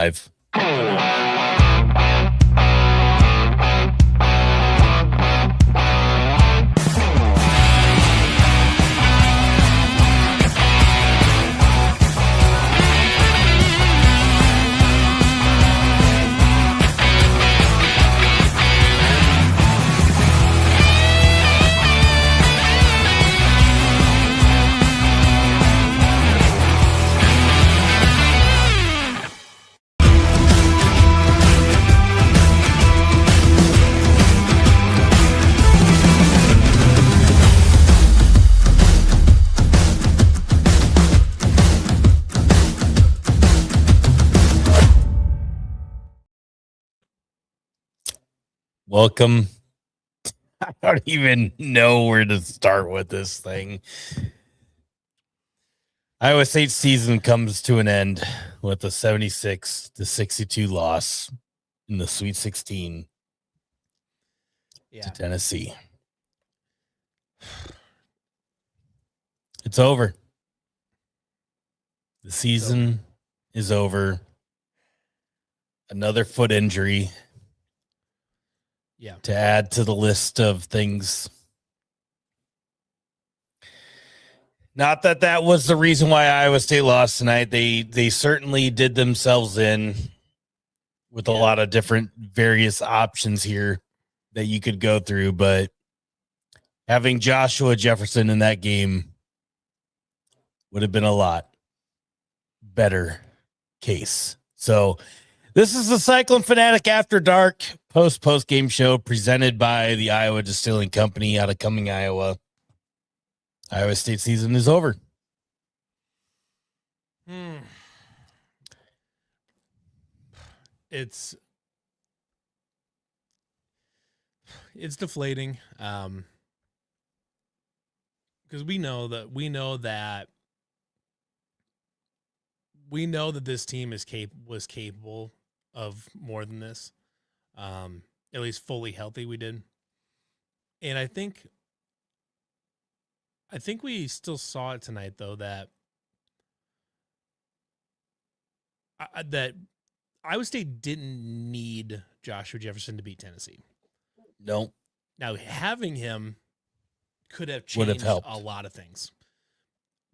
I've welcome. I don't even know where to start with this thing. Iowa State season comes to an end with a 76-62 loss in the Sweet 16 to Tennessee. It's over. The season is over. Another foot injury. Yeah. To add to the list of things. Not that that was the reason why Iowa State lost tonight. They certainly did themselves in with a lot of different various options here that you could go through, but having Joshua Jefferson in that game would have been a lot better case. So this is the Cyclone Fanatic After Dark post game show presented by the Iowa Distilling Company out of Cumming, Iowa. Iowa State season is over. It's deflating because we know that this team was capable of more than this. At least fully healthy, we did. And I think we still saw it tonight, though, that Iowa State didn't need Joshua Jefferson to beat Tennessee. No. Now, having him could have changed a lot of things.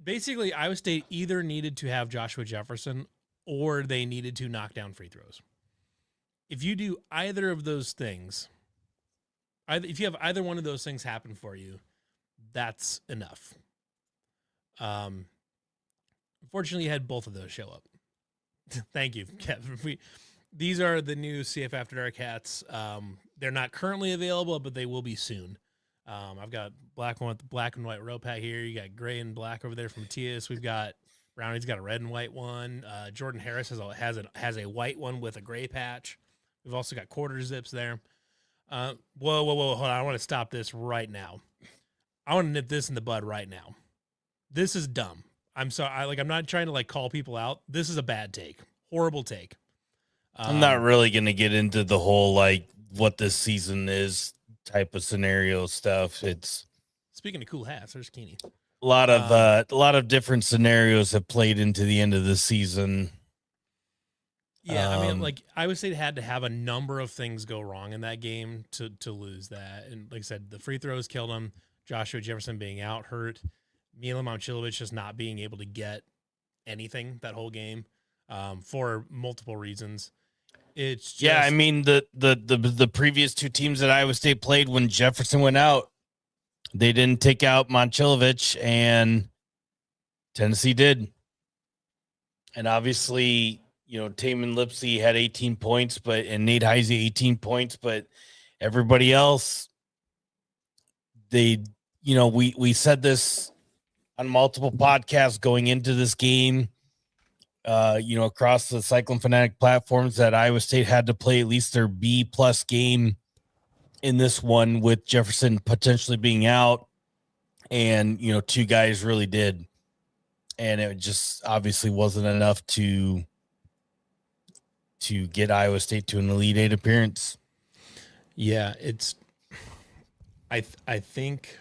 Basically, Iowa State either needed to have Joshua Jefferson or they needed to knock down free throws. If you do either of those things, if you have either one of those things happen for you, that's enough. Unfortunately, you had both of those show up. Thank you, Kevin. These are the new CF After Dark hats. They're not currently available, but they will be soon. I've got black one with the black and white rope hat here. You got gray and black over there from Matias. We've got Brownie's got a red and white one. Jordan Harris has a white one with a gray patch. We've also got quarter zips there. Whoa, hold on. I want to stop this right now. I want to nip this in the bud right now. This is dumb. I'm sorry. I'm not trying to call people out. This is a bad take. Horrible take. I'm not really going to get into the whole what this season is type of scenario stuff. It's speaking of cool hats. There's Keeney. A lot of different scenarios have played into the end of the season. Yeah, I mean, Iowa State had to have a number of things go wrong in that game to lose that. And like I said, the free throws killed them. Joshua Jefferson being out hurt. Milan Mamchilovich just not being able to get anything that whole game for multiple reasons. It's just, I mean, the previous two teams that Iowa State played when Jefferson went out, they didn't take out Mamchilovich, and Tennessee did. And obviously, Tamin Lipsey had 18 points, and Nate Heise 18 points, but everybody else, we said this on multiple podcasts going into this game, across the Cyclone Fanatic platforms, that Iowa State had to play at least their B+ game in this one, with Jefferson potentially being out, and two guys really did, and it just obviously wasn't enough to get Iowa State to an Elite Eight appearance. Yeah, I think,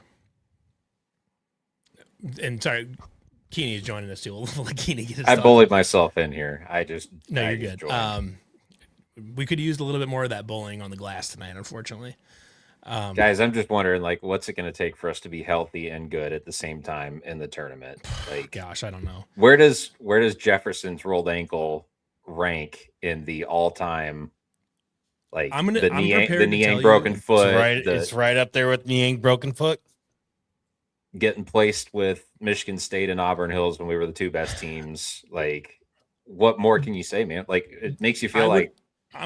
and sorry, Keeney's joining us too. We'll let Keeney get his I thoughts bullied off. myself in here. No, I you're just good. joined. We could use a little bit more of that bullying on the glass tonight, unfortunately. Guys, I'm just wondering, like, what's it going to take for us to be healthy and good at the same time in the tournament? Like, Gosh, I don't know. where does Jefferson's rolled ankle rank in the all time? Like I'm the prepared to tell Niang broken you, foot, It's right up there with Niang broken foot. getting placed with Michigan State and Auburn Hills when we were the two best teams. Like, what more can you say, man? Like, it makes you feel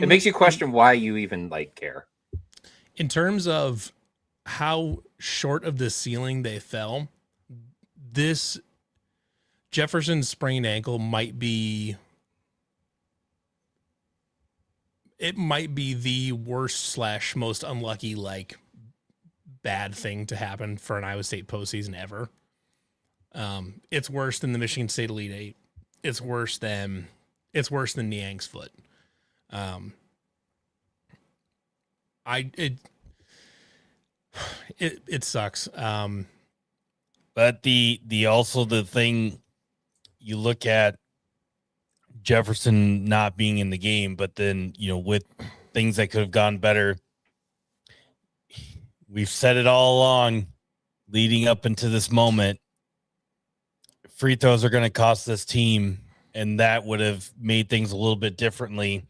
makes you question why you even like care. In terms of how short of the ceiling they fell, this Jefferson sprained ankle might be the worst / most unlucky bad thing to happen for an Iowa State postseason ever. It's worse than the Michigan State Elite Eight. It's worse than Niang's foot. It sucks. But the thing you look at Jefferson not being in the game, but then, with things that could have gone better, we've said it all along leading up into this moment. Free throws are going to cost this team, and that would have made things a little bit differently.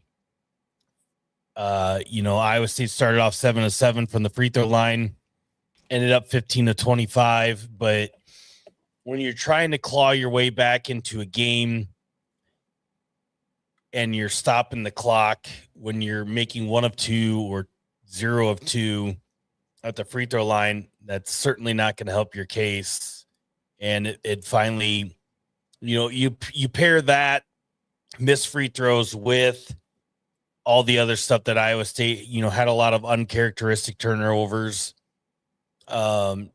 Iowa State started off 7-7 from the free throw line, ended up 15-25. But when you're trying to claw your way back into a game and you're stopping the clock, when you're making 1 of 2 or 0 of 2 at the free throw line, that's certainly not going to help your case. And it finally, you pair that missed free throws with all the other stuff that Iowa State, had a lot of uncharacteristic turnovers. Didn't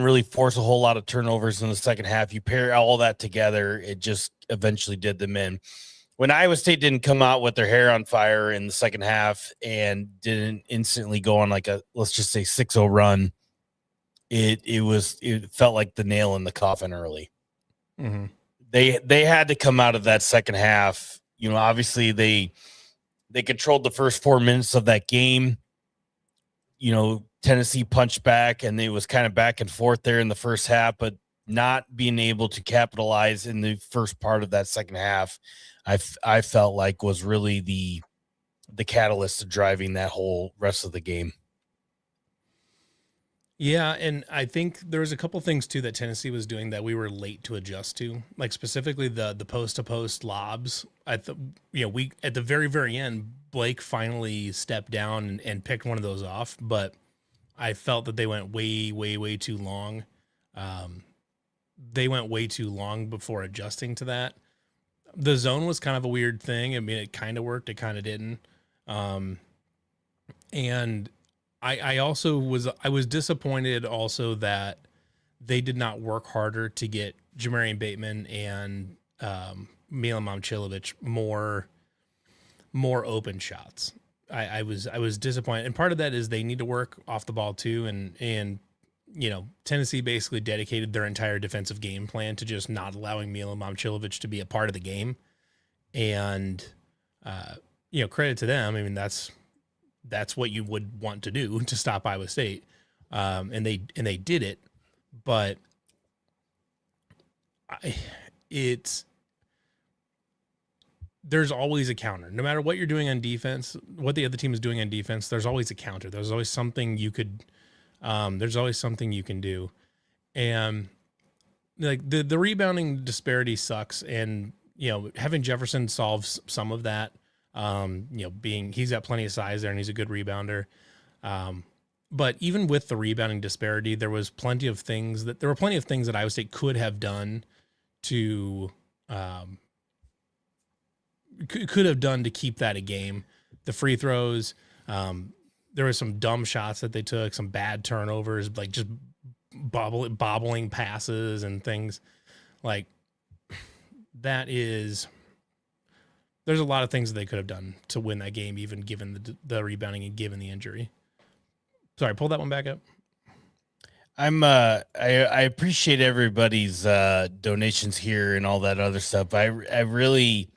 really force a whole lot of turnovers in the second half. You pair all that together, it just eventually did them in. When Iowa State didn't come out with their hair on fire in the second half and didn't instantly go on like a, let's just say 6-0 run, it felt like the nail in the coffin early. Mm-hmm. They had to come out of that second half. Obviously they controlled the first 4 minutes of that game. Tennessee punched back, and it was kind of back and forth there in the first half, but not being able to capitalize in the first part of that second half, I felt like was really the catalyst to driving that whole rest of the game. Yeah, and I think there was a couple things too that Tennessee was doing that we were late to adjust to, like specifically the post-to-post lobs. We at the very, very end, Blake finally stepped down and picked one of those off, but I felt that they went way, way, way too long. They went way too long before adjusting to that. The zone was kind of a weird thing. I mean, it kind of worked, it kind of didn't. And I also was disappointed also that they did not work harder to get Jamarian Bateman and Milan Mamchilovich more open shots. I was disappointed, and part of that is they need to work off the ball too, and Tennessee basically dedicated their entire defensive game plan to just not allowing Milan Mamchilovich to be a part of the game, and credit to them. I mean, that's what you would want to do to stop Iowa State. And they did it, but there's always a counter. No matter what you're doing on defense, what the other team is doing on defense, there's always a counter. There's always something you can do. And like the rebounding disparity sucks. And, having Jefferson solve some of that, he's got plenty of size there and he's a good rebounder. But even with the rebounding disparity, there were plenty of things that Iowa State could have done to keep that a game. The free throws, there was some dumb shots that they took, some bad turnovers, like just bobbling passes and things like that. There's a lot of things that they could have done to win that game, even given the rebounding and given the injury. Sorry, pull that one back up. I appreciate everybody's donations here and all that other stuff. I really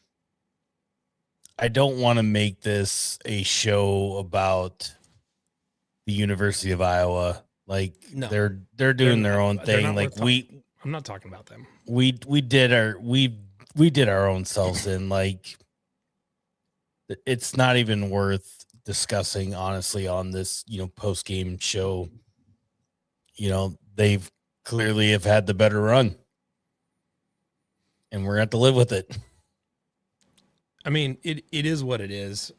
don't want to make this a show about the University of Iowa. Like No. they're doing their own thing. Like I'm not talking about them. We did our own selves in. Like it's not even worth discussing honestly on this, post game show. They've clearly have had the better run, and we're going to have to live with it. I mean, it is what it is.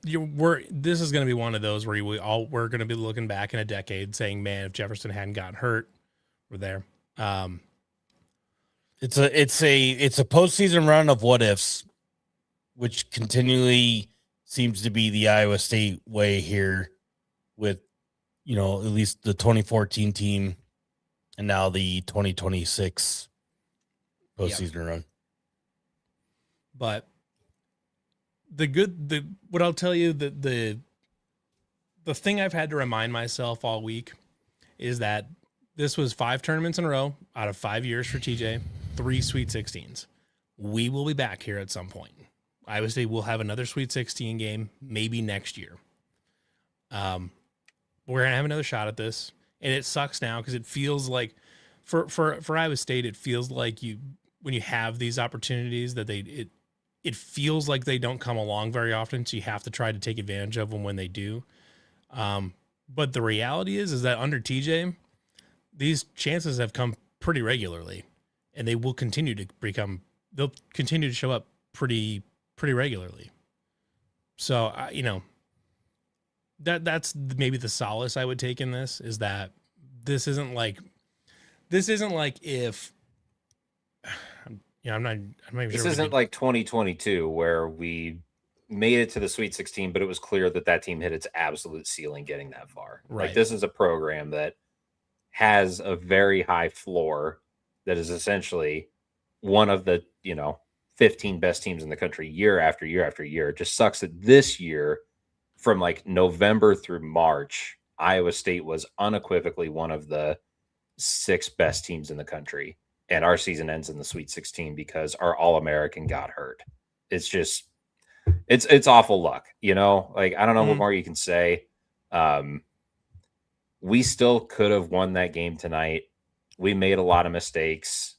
This is going to be one of those where we're going to be looking back in a decade saying, man, if Jefferson hadn't gotten hurt, we're there. It's a postseason run of what ifs, which continually seems to be the Iowa State way here with, at least the 2014 team and now the 2026 postseason run. But what I'll tell you, the thing I've had to remind myself all week is that this was 5 tournaments in a row out of 5 years for TJ, 3 Sweet 16s. We will be back here at some point. Iowa State will have another Sweet 16 game, maybe next year. We're going to have another shot at this. And it sucks now because it feels like for Iowa State, it feels like when you have these opportunities that it feels like they don't come along very often. So you have to try to take advantage of them when they do. But the reality is that under TJ, these chances have come pretty regularly, and they'll continue to show up pretty regularly. So, that's maybe the solace I would take in this is that this isn't like if, I'm not even sure. This isn't like 2022 where we made it to the Sweet 16, but it was clear that team hit its absolute ceiling getting that far. Right. Like this is a program that has a very high floor that is essentially one of the, 15 best teams in the country year after year after year. It just sucks that this year from like November through March, Iowa State was unequivocally one of the 6 best teams in the country. And our season ends in the Sweet 16 because our All-American got hurt. It's just, it's awful luck, like, I don't know what more you can say. We still could have won that game tonight. We made a lot of mistakes.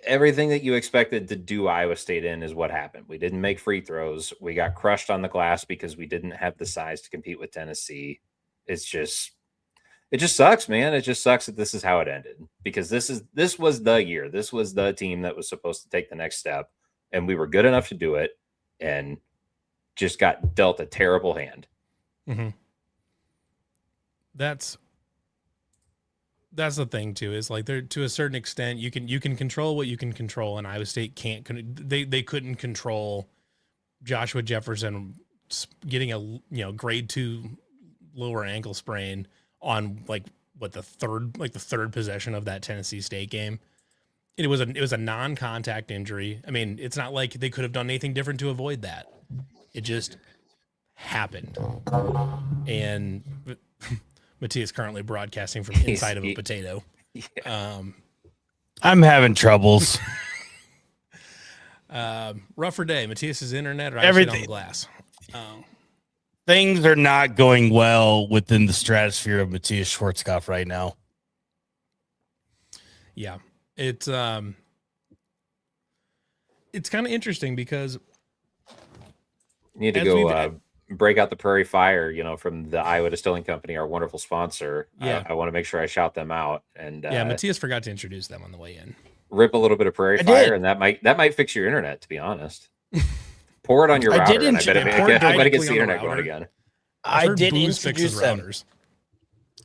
Everything that you expected to do Iowa State in is what happened. We didn't make free throws. We got crushed on the glass because we didn't have the size to compete with Tennessee. It just sucks, man. It just sucks that this is how it ended because this was the year. This was the team that was supposed to take the next step, and we were good enough to do it and just got dealt a terrible hand. Mm-hmm. That's the thing too, is like there to a certain extent you can control what you can control, and Iowa State can't. They couldn't control Joshua Jefferson getting a grade 2 lower ankle sprain on the third possession of that Tennessee State game. It was a non-contact injury. I mean, it's not like they could have done anything different to avoid that. It just happened. And Matthias currently broadcasting from inside of a potato. Yeah. I'm having troubles. Rougher day. Matthias's internet or everything on the glass. Things are not going well within the stratosphere of Matthias Schwarzkopf right now. Yeah, it's kind of interesting because you need to go break out the Prairie Fire, from the Iowa Distilling Company, our wonderful sponsor. Yeah, I want to make sure I shout them out. And Matthias forgot to introduce them on the way in. Rip a little bit of Prairie Fire, and that might fix your internet. To be honest. Pour it on your router. I bet it gets the internet going again. I did introduce them.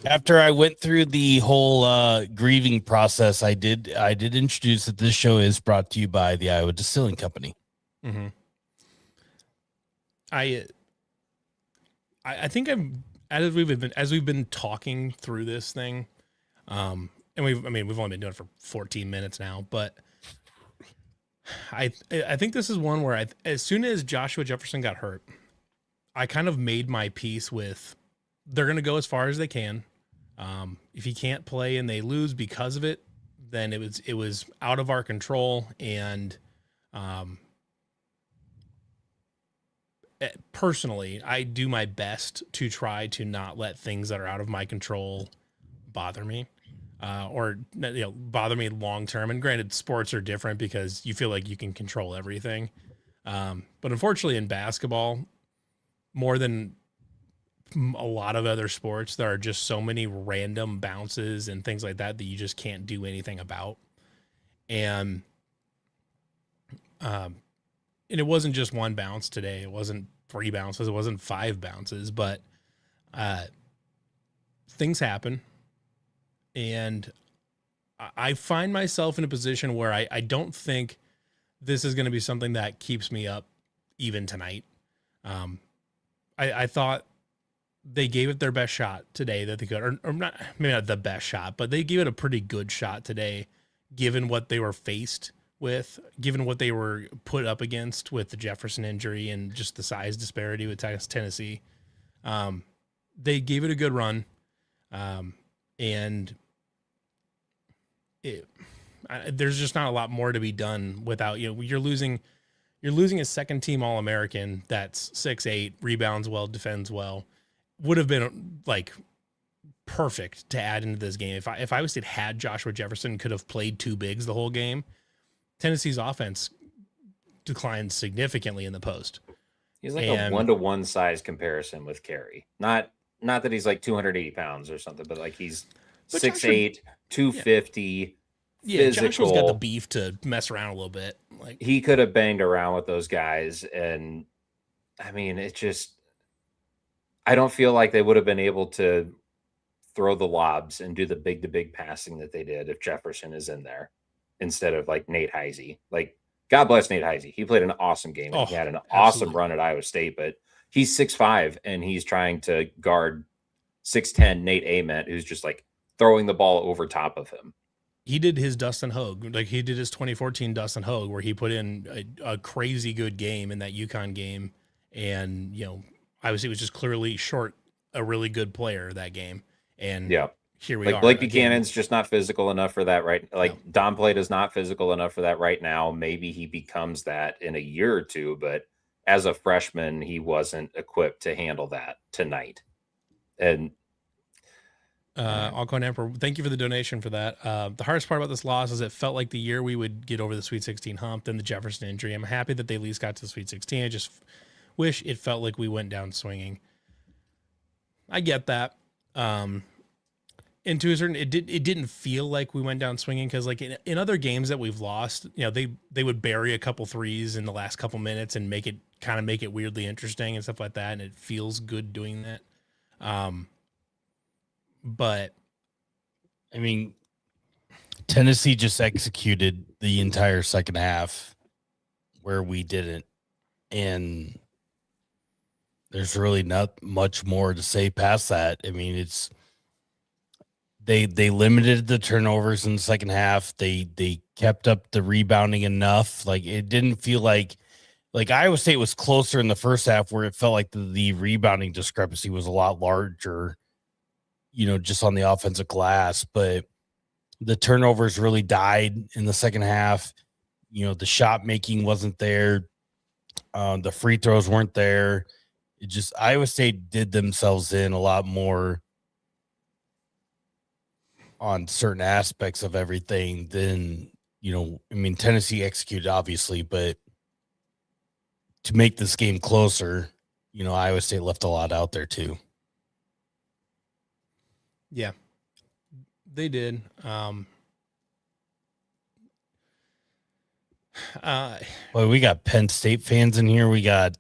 After I went through the whole grieving process, I did introduce that this show is brought to you by the Iowa Distilling Company. Mm-hmm. I think as we've been talking through this thing, and we've only been doing it for 14 minutes now, but I think this is one where as soon as Joshua Jefferson got hurt, I kind of made my peace with they're going to go as far as they can. If he can't play and they lose because of it, then it was out of our control. And personally, I do my best to try to not let things that are out of my control bother me, or bother me long term. And granted, sports are different because you feel like you can control everything. But unfortunately, in basketball, more than a lot of other sports, there are just so many random bounces and things like that you just can't do anything about. And it wasn't just one bounce today. It wasn't 3 bounces. It wasn't 5 bounces, but things happen. And I find myself in a position where I don't think this is going to be something that keeps me up even tonight. I thought they gave it their best shot today that they could, or not, maybe not the best shot, but they gave it a pretty good shot today, given what they were faced with, given what they were put up against with the Jefferson injury and just the size disparity with Tennessee. They gave it a good run. And there's just not a lot more to be done without, you're losing a second team All-American that's 6'8", rebounds well, defends well. Would have been like perfect to add into this game. If Iowa State had Joshua Jefferson, could have played 2 bigs the whole game. Tennessee's offense declined significantly in the post. He's like a 1-to-1 size comparison with Carey. Not that he's like 280 pounds or something, but like he's 6'8", 250. Yeah, physical. Joshua's got the beef to mess around a little bit. Like he could have banged around with those guys, and I mean, it just. I don't feel like they would have been able to throw the lobs and do the big-to-big passing that they did if Jefferson is in there instead of like Nate Heise. Like, God bless Nate Heise. He played an awesome game. And he had an awesome run at Iowa State, but he's 6'5", and he's trying to guard 6'10" Nate Ament, who's just like throwing the ball over top of him. He did his Dustin Hogue. Like he did his 2014 Dustin Hogue where he put in a crazy good game in that UConn game. And, Iowa State was just clearly short a really good player that game. And here we are. Blake Buchanan's just not physical enough for that, right? Like Don Plate is not physical enough for that right now. Maybe he becomes that in a year or two, but as a freshman, he wasn't equipped to handle that tonight. And Alcon Emperor, thank you for the donation for that. The hardest part about this loss is it felt like the year we would get over the Sweet 16 hump, then the Jefferson injury. I'm happy that they at least got to the Sweet 16. I just wish it felt like we went down swinging. I get that. And to a certain, it didn't feel like we went down swinging because like in other games that we've lost, they would bury a couple threes in the last couple minutes and make it weirdly interesting and stuff like that. And it feels good doing that. But I mean, Tennessee just executed the entire second half where we didn't. And there's really not much more to say past that. I mean, it's they limited the turnovers in the second half. They kept up the rebounding enough. Like it didn't feel like Iowa State was closer in the first half where it felt like the rebounding discrepancy was a lot larger, just on the offensive glass, but the turnovers really died in the second half. The shot making wasn't there. The free throws weren't there. It just Iowa State did themselves in a lot more on certain aspects of everything than, Tennessee executed obviously, but to make this game closer, Iowa State left a lot out there too. Yeah, they did. Well, we got Penn State fans in here. We got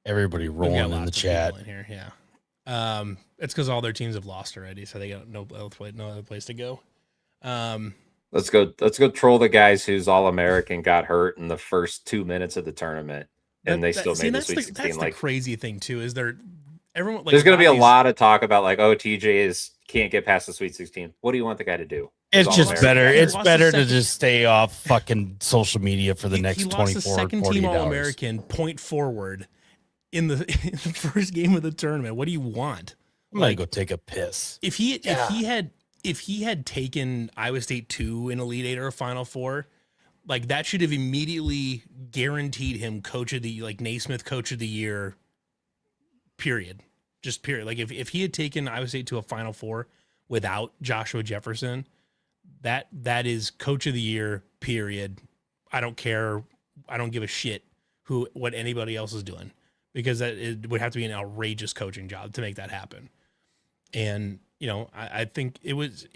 everybody rolling in the chat in here. Yeah. It's because all their teams have lost already, so they got no other place to go. Let's go troll the guys whose All-American got hurt in the first 2 minutes of the tournament, and they still made the Sweet 16. That's the crazy thing too. Is everyone? There's going to be a lot of talk about like, TJ can't get past the Sweet 16. What do you want the guy to do? It's just better. It's better to just stay off fucking social media for the next 24 second 48 team hours. All-American point forward in the first game of the tournament. What do you want? I'm gonna go take a piss. If he had taken Iowa State to an Elite Eight or a Final Four, like that should have immediately guaranteed him Naismith Coach of the Year. Period. Just period. Like if he had taken Iowa State to a Final Four without Joshua Jefferson, that is Coach of the Year. Period. I don't care. I don't give a shit what anybody else is doing, because it would have to be an outrageous coaching job to make that happen. And I think it was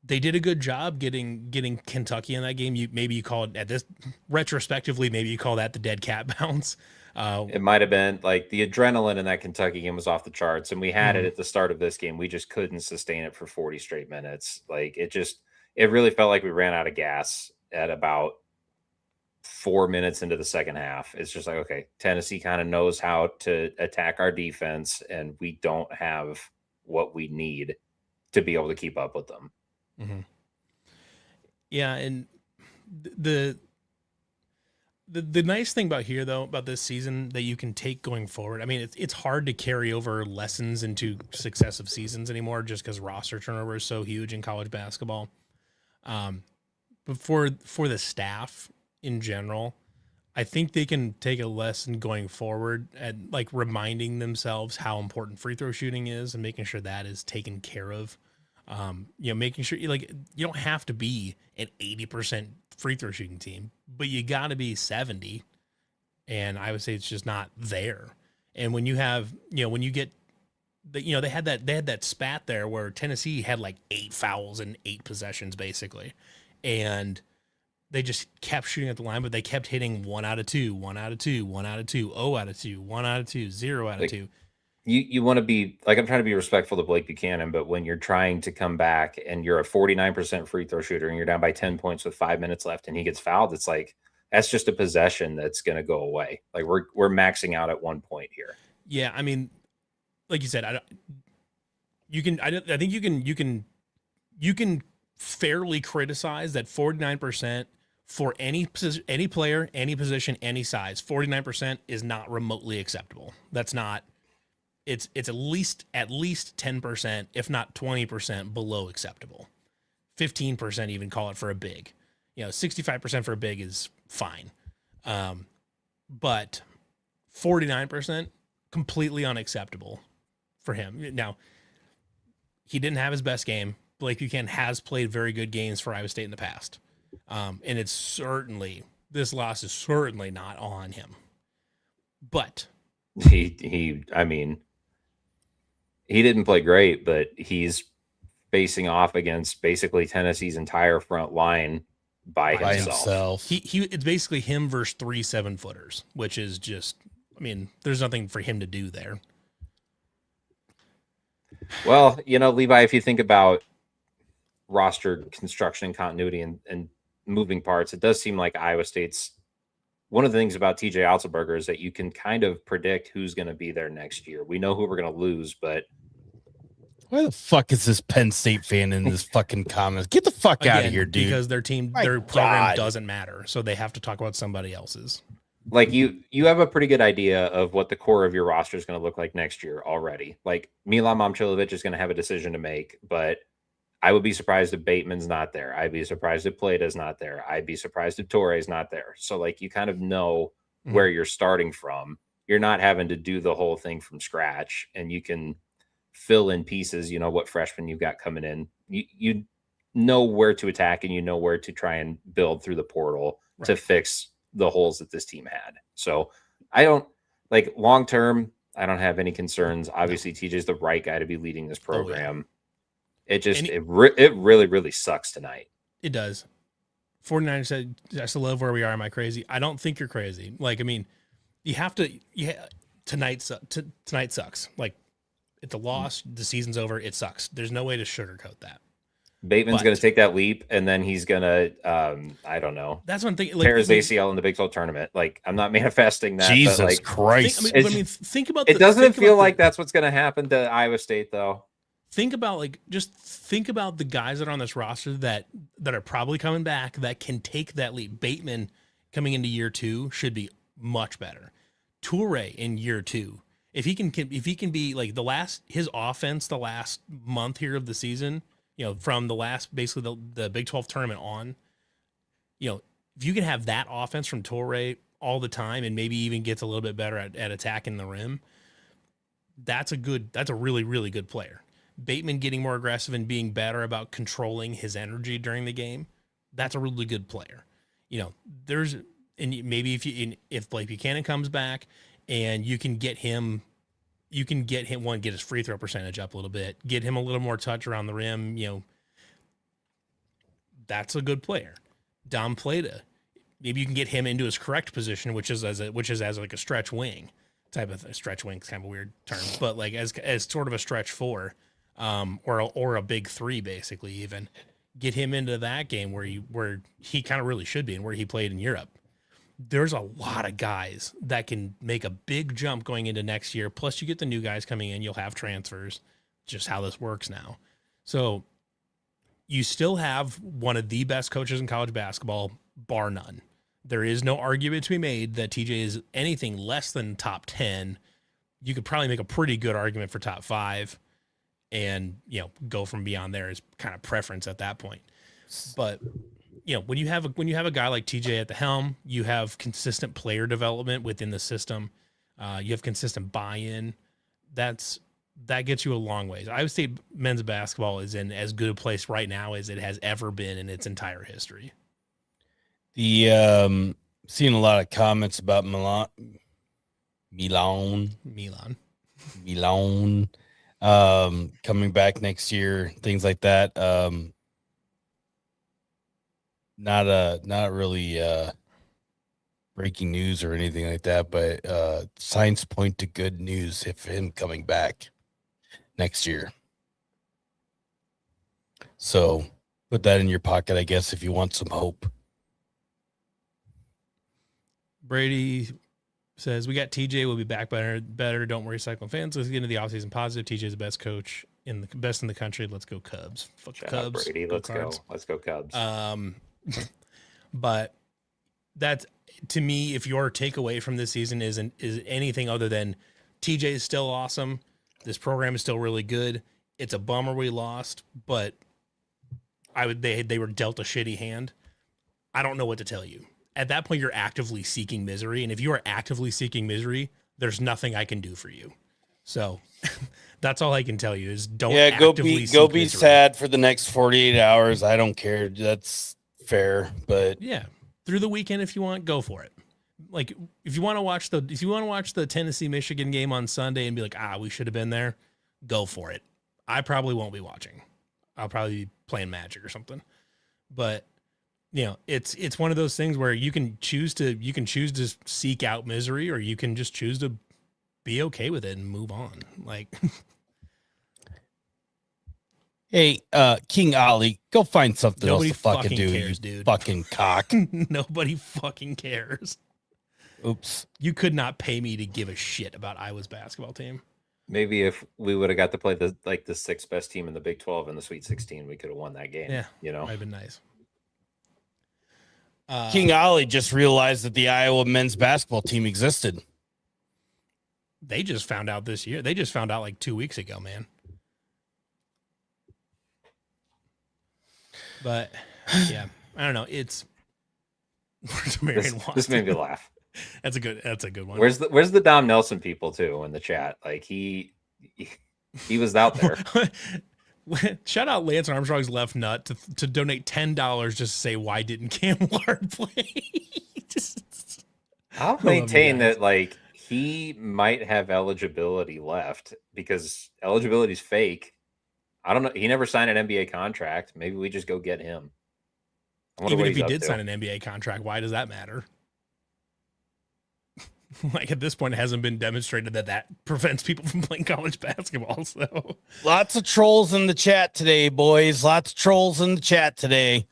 they did a good job getting Kentucky in that game. Maybe you call it at this retrospectively, maybe you call that the dead cat bounce. It might have been like the adrenaline in that Kentucky game was off the charts, and we had it at the start of this game. We just couldn't sustain it for 40 straight minutes. Like it really felt like we ran out of gas at about 4 minutes into the second half. It's just like, okay, Tennessee kind of knows how to attack our defense, and we don't have what we need to be able to keep up with them. Mm-hmm. Yeah, and the nice thing about this season that you can take going forward, I mean, it's hard to carry over lessons into successive seasons anymore, just because roster turnover is so huge in college basketball. But for the staff in general, I think they can take a lesson going forward and like reminding themselves how important free throw shooting is and making sure that is taken care of. Making sure you don't have to be an 80% free throw shooting team, but you got to be 70. And I would say it's just not there. And when you have, when you get they had that spat there where Tennessee had like 8 fouls in 8 possessions basically. And they just kept shooting at the line, but they kept hitting 1 out of 2, 1 out of 2, 1 out of 2, 0 out of 2, 1 out of 2, 0 out of 2. You want to be like, I'm trying to be respectful to Blake Buchanan, but when you're trying to come back and you're a 49% free throw shooter and you're down by 10 points with 5 minutes left and he gets fouled, it's like, that's just a possession that's going to go away. Like we're maxing out at one point here. Yeah. I mean, like you said, I think you can fairly criticize that 49% for any player, any position, any size, 49% is not remotely acceptable. That's not, it's at least 10%, if not 20% below acceptable. 15% even call it for a big. 65% for a big is fine. But 49% completely unacceptable for him. Now, he didn't have his best game. Blake Buchanan has played very good games for Iowa State in the past. And this loss is certainly not on him. But he didn't play great, but he's facing off against basically Tennessee's entire front line by himself. It's basically him versus 3 7-footers, which is just, there's nothing for him to do there. Well, Levi, if you think about roster construction and continuity and moving parts, it does seem like Iowa State's one of the things about TJ Otzelberger is that you can kind of predict who's going to be there next year. We know who we're going to lose, but why the fuck is this Penn State fan in this fucking comments? Get the fuck out of here, dude. Because their program doesn't matter, so they have to talk about somebody else's. Like you have a pretty good idea of what the core of your roster is going to look like next year already. Like Milan Mamchilovich is going to have a decision to make, but I would be surprised if Bateman's not there. I'd be surprised if Plata's not there. I'd be surprised if Torre's not there. So like you kind of know where you're starting from. You're not having to do the whole thing from scratch, and you can fill in pieces. What freshmen you've got coming in. You know where to attack, and you know where to try and build through the portal to fix the holes that this team had. So I don't like long term. I don't have any concerns. Obviously, TJ's the right guy to be leading this program. Oh, yeah. It really, really sucks tonight. It does. 49 said, I still love where we are. Am I crazy? I don't think you're crazy. You have to, tonight sucks. Like, it's a loss. The season's over. It sucks. There's no way to sugarcoat that. Bateman's going to take that leap, and then he's going to, I don't know. That's one thing. Tear his ACL in the Big 12 tournament. Like, I'm not manifesting that. Jesus Christ. Think about it. Doesn't feel like that's what's going to happen to Iowa State, though. Think about the guys that are on this roster that are probably coming back that can take that leap. Bateman coming into year 2 should be much better. Toure in year 2. If he can be like his offense the last month here of the season, from the last basically the Big 12 tournament on, if you can have that offense from Toure all the time and maybe even gets a little bit better at attacking the rim, that's a really, really good player. Bateman getting more aggressive and being better about controlling his energy during the game, that's a really good player. Maybe if Blake Buchanan comes back and you can get him, get his free throw percentage up a little bit, get him a little more touch around the rim, that's a good player. Dom Plata, maybe you can get him into his correct position, which is as like a stretch wing type of thing. Stretch wing is kind of a weird term, but like as sort of a stretch 4, or a big 3, basically. Even get him into that game where he kind of really should be and where he played in Europe. There's a lot of guys that can make a big jump going into next year. Plus, you get the new guys coming in. You'll have transfers. Just how this works now. So you still have one of the best coaches in college basketball, bar none. There is no argument to be made that TJ is anything less than top 10. You could probably make a pretty good argument for top 5, and go from beyond there is kind of preference at that point. But when you have a guy like TJ at the helm, you have consistent player development within the system. You have consistent buy-in. That gets you a long ways. Iowa State men's basketball is in as good a place right now as it has ever been in its entire history. Seeing a lot of comments about Milan, coming back next year, things like that. Not really breaking news or anything like that, but signs point to good news if him coming back next year. So put that in your pocket, I guess, if you want some hope. Brady says, we got TJ. We'll be back better. Don't worry, Cyclone fans. Let's get into the offseason positive. TJ is the best coach best in the country. Let's go Cubs. Fuck Shout Cubs. out Brady. Let's go. Let's go Cubs. But that's, to me, if your takeaway from this season is anything other than TJ is still awesome, this program is still really good. It's a bummer we lost, but they were dealt a shitty hand. I don't know what to tell you. At that point, you're actively seeking misery. And if you are actively seeking misery, there's nothing I can do for you. So that's all I can tell you is don't actively go be misery. sad for the next 48 hours. I don't care. That's fair. But yeah, through the weekend, if you want, go for it. Like if you want to watch the Tennessee Michigan game on Sunday and be like, we should have been there, go for it. I probably won't be watching. I'll probably be playing Magic or something. But it's one of those things where you can choose to seek out misery, or you can just choose to be okay with it and move on. Like, hey, King Ali, go find something else nobody to fucking do, cares, you dude. Fucking cock. Nobody fucking cares. Oops. You could not pay me to give a shit about Iowa's basketball team. Maybe if we would have got to play the 6th best team in the Big 12 in the Sweet 16, we could have won that game. Yeah, might have been nice. King Ali just realized that the Iowa men's basketball team existed. They just found out this year. They just found out like 2 weeks ago, man. But yeah, I don't know. It's this made me laugh. That's a good one. Where's the Dom Nelson people too in the chat? Like he was out there. Shout out Lance Armstrong's left nut to donate $10 just to say, why didn't Cam Ward play? I'll maintain that like he might have eligibility left because eligibility is fake. I don't know. He never signed an NBA contract. Maybe we just go get him. Even if he did sign an NBA contract, why does that matter? Like at this point, it hasn't been demonstrated that prevents people from playing college basketball. So lots of trolls in the chat today, boys. Lots of trolls in the chat today.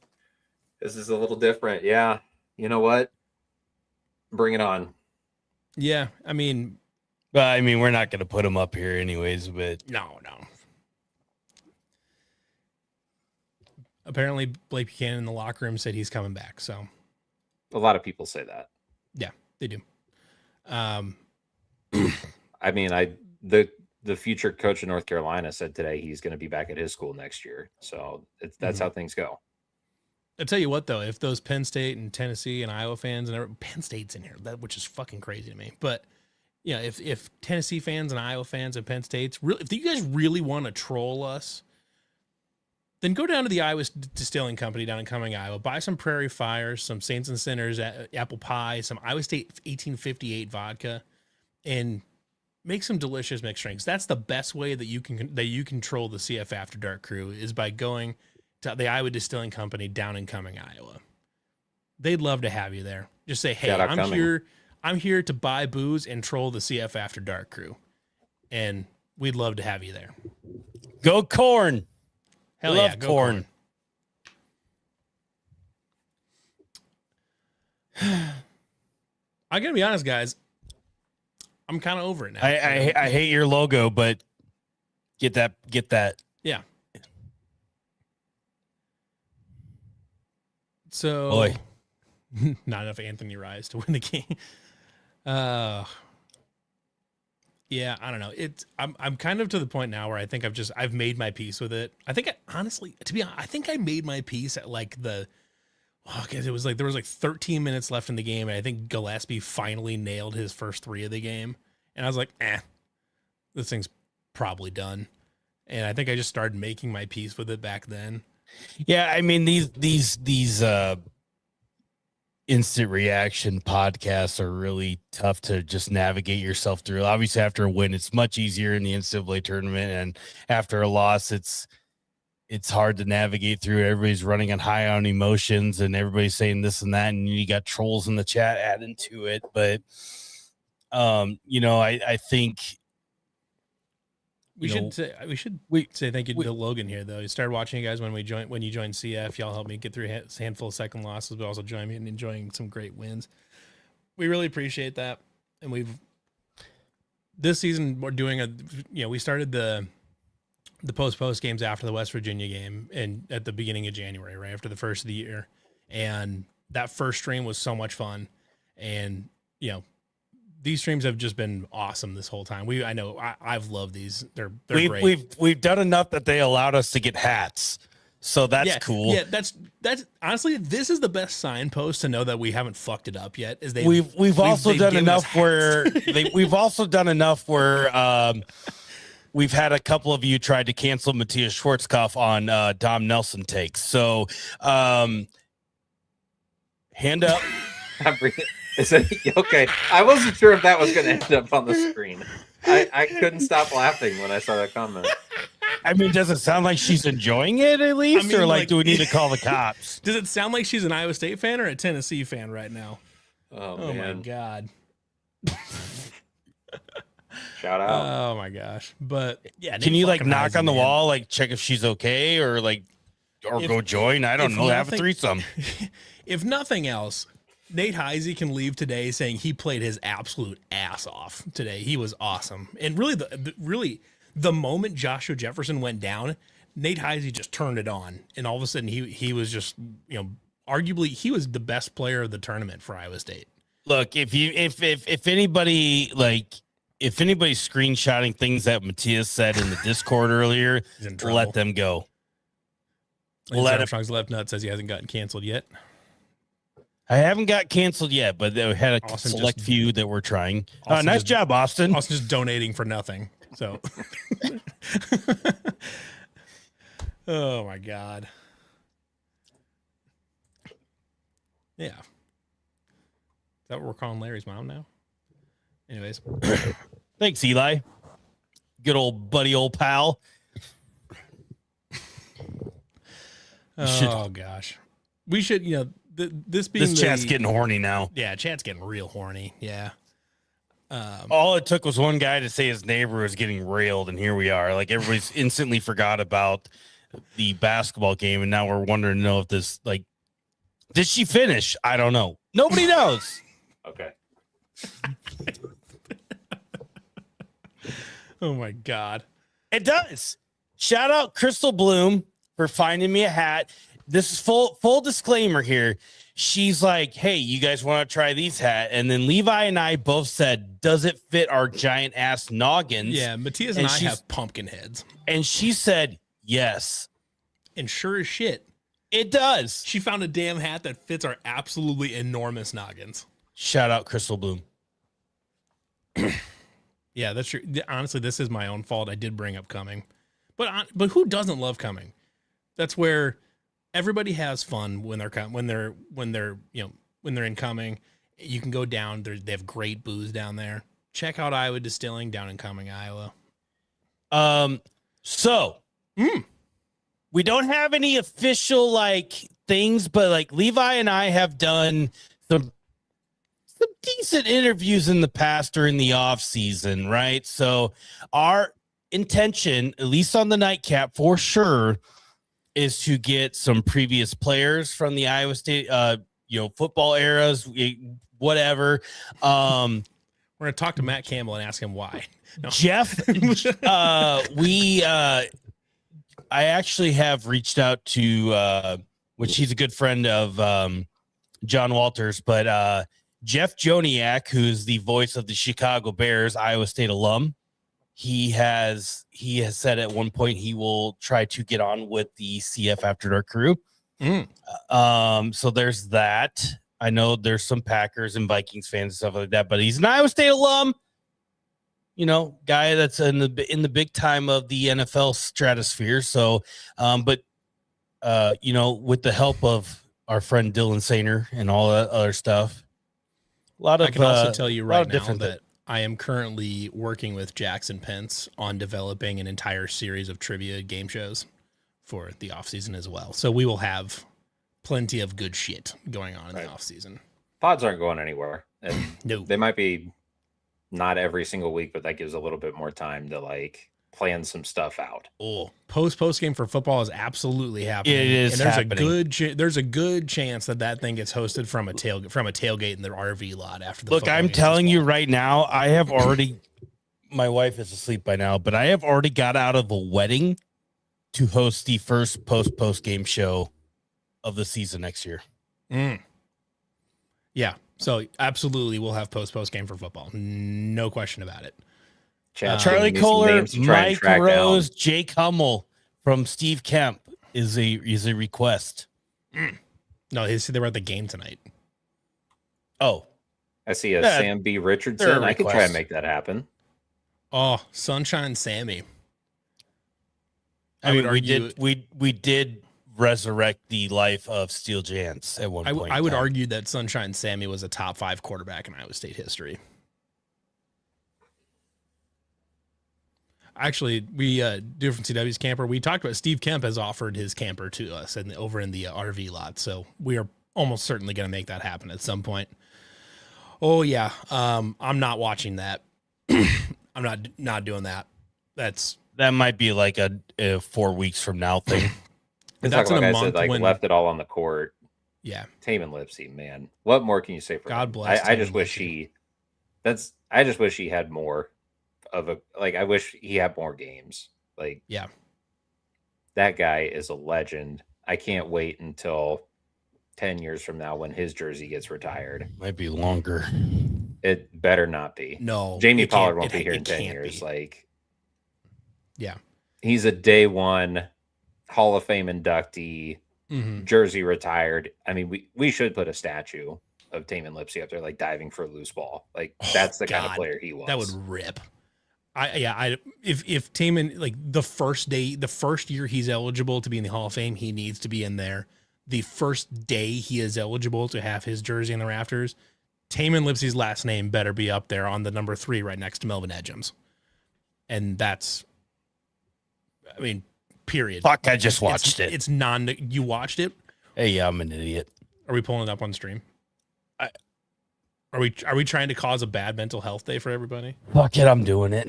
This is a little different. Yeah. You know what? Bring it on. Yeah. I mean, we're not going to put them up here anyways, but no. Apparently Blake Buchanan in the locker room said he's coming back. So a lot of people say that. Yeah, they do. I mean, the future coach of North Carolina said today he's going to be back at his school next year. So that's how things go. I'll tell you what, though, if those Penn State and Tennessee and Iowa fans and Penn State's in here, which is fucking crazy to me. But yeah, if Tennessee fans and Iowa fans and Penn State's really, if you guys really want to troll us, then go down to the Iowa Distilling Company down in Cumming, Iowa. Buy some Prairie Fires, some Saints and Sinners, apple pie, some Iowa State 1858 vodka, and make some delicious mixed drinks. That's the best way that you can troll the CF After Dark crew is by going to the Iowa Distilling Company down in Cumming, Iowa. They'd love to have you there. Just say, hey, I'm here to buy booze and troll the CF After Dark crew. And we'd love to have you there. Go Corn. Hell Love yeah, go corn. I gotta be honest, guys. I'm kind of over it now. I hate your logo, but get that. Yeah. So, Boy. not enough Anthony Rise to win the game. Yeah, I don't know. I'm kind of to the point now where I think I've made my peace with it. I think honestly, to be honest, I think I made my peace at like because it was like there was like 13 minutes left in the game, and I think Gillespie finally nailed his first 3 of the game, and I was like, this thing's probably done. And I think I just started making my peace with it back then. Yeah, I mean these instant reaction podcasts are really tough to just navigate yourself through. Obviously, after a win, it's much easier in the NCAA tournament, and after a loss, it's hard to navigate through. Everybody's running on emotions, and everybody's saying this and that, and you got trolls in the chat adding to it. But I think we should say thank you to Logan here, though. He started watching you guys when you joined CF. Y'all helped me get through a handful of second losses, but also joined me in enjoying some great wins. We really appreciate that. And this season we're doing we started the post games after the West Virginia game and at the beginning of January, right after the first of the year. And that first stream was so much fun. And, these streams have just been awesome this whole time. I've loved these. They're great. We've done enough that they allowed us to get hats. So that's cool. Yeah, that's honestly, this is the best signpost to know that we haven't fucked it up yet. We've also done enough where we've had a couple of you tried to cancel Matthias Schwarzkopf on Dom Nelson takes. So hand up. Is it okay? I wasn't sure if that was going to end up on the screen. I couldn't stop laughing when I saw that comment. I mean, does it sound like she's enjoying it at least? Or do we need to call the cops? Does it sound like she's an Iowa State fan or a Tennessee fan right now? Oh my God. Shout out. Oh my gosh. But yeah. Can you knock on the wall, check if she's okay or go join? I don't know. Have a threesome. If nothing else, Nate Heise can leave today saying he played his absolute ass off today. He was awesome. And really, the moment Joshua Jefferson went down, Nate Heise just turned it on. And all of a sudden he was just, arguably he was the best player of the tournament for Iowa State. Look, if anybody's screenshotting things that Matthias said in the Discord earlier, let them go. Armstrong's left nut says he hasn't gotten canceled yet. I haven't got canceled yet, but they had a select few that were trying. Nice job, Austin. Austin just donating for nothing. So, oh my God. Yeah. Is that what we're calling Larry's mom now? Anyways. Thanks, Eli. Good old buddy, old pal. Gosh. We should, this chat's getting horny now. Yeah, chat's getting real horny. Yeah. All it took was one guy to say his neighbor was getting railed, and here we are. Everybody's instantly forgot about the basketball game, and now we're wondering to know if this, did she finish? I don't know. Nobody knows. Okay. Oh my God. It does. Shout out Crystal Bloom for finding me a hat. this is full disclaimer here. She's like, hey, you guys want to try these hats? And then Levi and I both said, does it fit our giant ass noggins? Yeah, Matthias and I have pumpkin heads. And she said, yes. And sure as shit, it does. She found a damn hat that fits our absolutely enormous noggins. Shout out Crystal Bloom. Yeah, that's true. Honestly, this is my own fault. I did bring up coming. But who doesn't love coming? That's where everybody has fun when they're incoming. You can go down. They have great booze down there. Check out Iowa Distilling down in Cumming, Iowa. So we don't have any official like things, but like Levi and I have done some decent interviews in the past during the off season, right? So our intention, at least on the nightcap for sure, is to get some previous players from the Iowa State, football eras, whatever. We're gonna talk to Matt Campbell and ask him why. No. Jeff, I actually have reached out to, which he's a good friend of John Walters, but Jeff Joniak, who's the voice of the Chicago Bears, Iowa State alum. He has said at one point he will try to get on with the CF After Dark crew. So there's that. I know there's some Packers and Vikings fans and stuff like that, but he's an Iowa State alum. Guy that's in the big time of the NFL stratosphere. So, with the help of our friend Dylan Sainer and all that other stuff, I can also tell you right now that I am currently working with Jackson Pence on developing an entire series of trivia game shows for the offseason as well. So we will have plenty of good shit going on in the offseason. Pods aren't going anywhere. And no, they might be not every single week, but that gives a little bit more time to like plan some stuff out. Oh, post game for football is absolutely happening. It is, and there's happening. There's a good chance that thing gets hosted from a tailgate in the RV lot after the. Look, I'm telling you right now, I have already. My wife is asleep by now, but I have already got out of a wedding to host the first post game show of the season next year. Yeah. So absolutely, we'll have post game for football. No question about it. Charlie Kohler, Mike Rose, Jake Hummel from Steve Kemp is a request. No, they were at the game tonight. Oh, I see a Sam B. Richardson. I could try and make that happen. Oh, Sunshine Sammy. I mean, we did resurrect the life of Steel Jance at one point. I would argue that Sunshine Sammy was a top 5 quarterback in Iowa State history. Actually, we do from CW's camper. We talked about Steve Kemp has offered his camper to us over in the RV lot. So we are almost certainly going to make that happen at some point. Oh yeah. I'm not watching that. I'm not doing that. That might be like a 4 weeks from now thing. That's like a month when left it all on the court. Yeah. Tamin Lipsey, man. What more can you say for God bless? I just wish I just wish he had more of I wish he had more games. Yeah. That guy is a legend. I can't wait until 10 years from now when his jersey gets retired. Might be longer. It better not be. No. Jamie Pollard won't be here in 10 years. Yeah. He's a day one Hall of Fame inductee, jersey retired. I mean, we should put a statue of Tamin Lipsey up there, diving for a loose ball. That's the kind of player he was. That would rip. If Tamin, the first year he's eligible to be in the Hall of Fame, he needs to be in there. The first day he is eligible to have his jersey in the rafters, Tamin Lipsey's last name better be up there on the number 3 right next to Melvin Edgems. And that's, period. Fuck, I just watched it. You watched it? Hey, yeah, I'm an idiot. Are we pulling it up on stream? Are we trying to cause a bad mental health day for everybody? Fuck it, I'm doing it.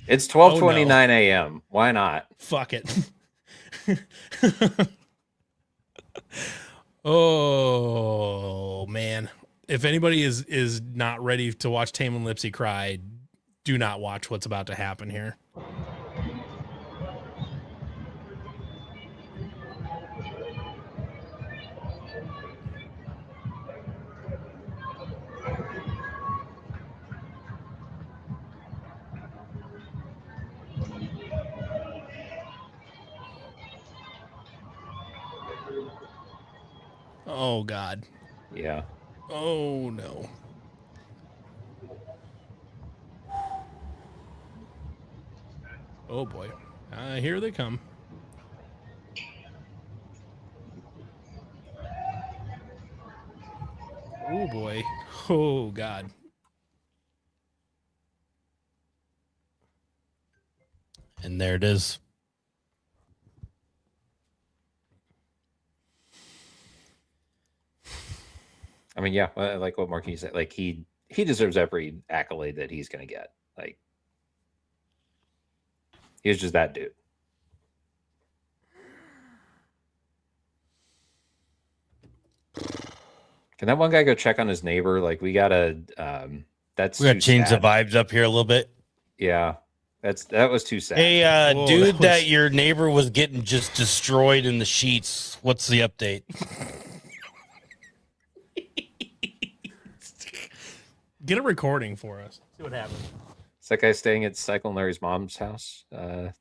It's 12:29 a.m. Why not? Fuck it. Oh man. If anybody is not ready to watch Tamin Lipsey cry, do not watch what's about to happen here. Oh, God. Yeah. Oh, no. Oh, boy. Here they come. Oh, boy. Oh, God. And there it is. I mean, yeah, like what Marquis said, like he deserves every accolade that he's going to get. Like he's just that dude. Can that one guy go check on his neighbor? Like we gotta. That's We got to too change sad. the vibes up here a little bit. Yeah, that was too sad. Hey, Whoa, dude, that that was- your neighbor was getting just destroyed in the sheets. What's the update? Get a recording for us. See what happens. Is that guy staying at Cycle Larry's mom's house? All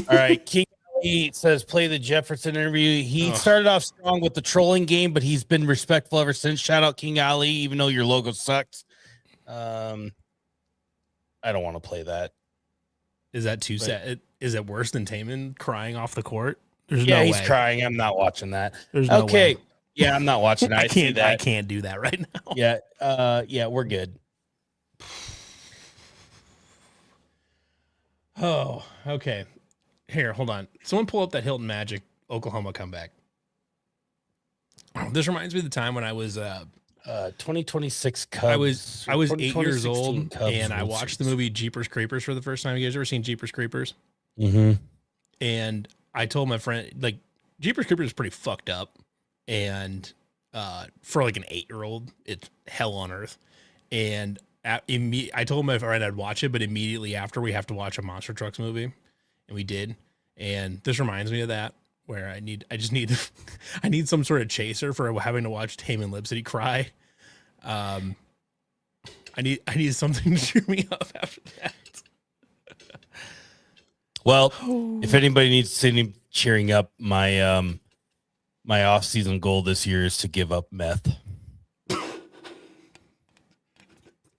right, King Ali says play the Jefferson interview. He started off strong with the trolling game, but he's been respectful ever since. Shout out King Ali, even though your logo sucks. I don't want to play that. Is that too sad? Is it worse than Tamin crying off the court? There's Yeah, no he's way. crying. I'm not watching that. There's no Okay. way. Yeah, I'm not watching that. I see can't. that. I can't do that right now. Yeah, we're good. Oh, okay. Here, hold on. Someone pull up that Hilton Magic Oklahoma comeback. This reminds me of the time when I was 2026 Cubs. I was 8 years 2016 old Cubs and I World watched the Series. movie Jeepers Creepers for the first time. You guys ever seen Jeepers Creepers? Mm-hmm. And I told my friend, like, Jeepers Creepers is pretty fucked up. And for like an 8-year-old, it's hell on earth. And I told my friend I'd watch it, but immediately after we have to watch a Monster Trucks movie, and we did. And this reminds me of that, where I just need I need some sort of chaser for having to watch Tamin Lipsey cry. I need something to cheer me up after that. Well, if anybody needs any cheering up, my my off-season goal this year is to give up meth.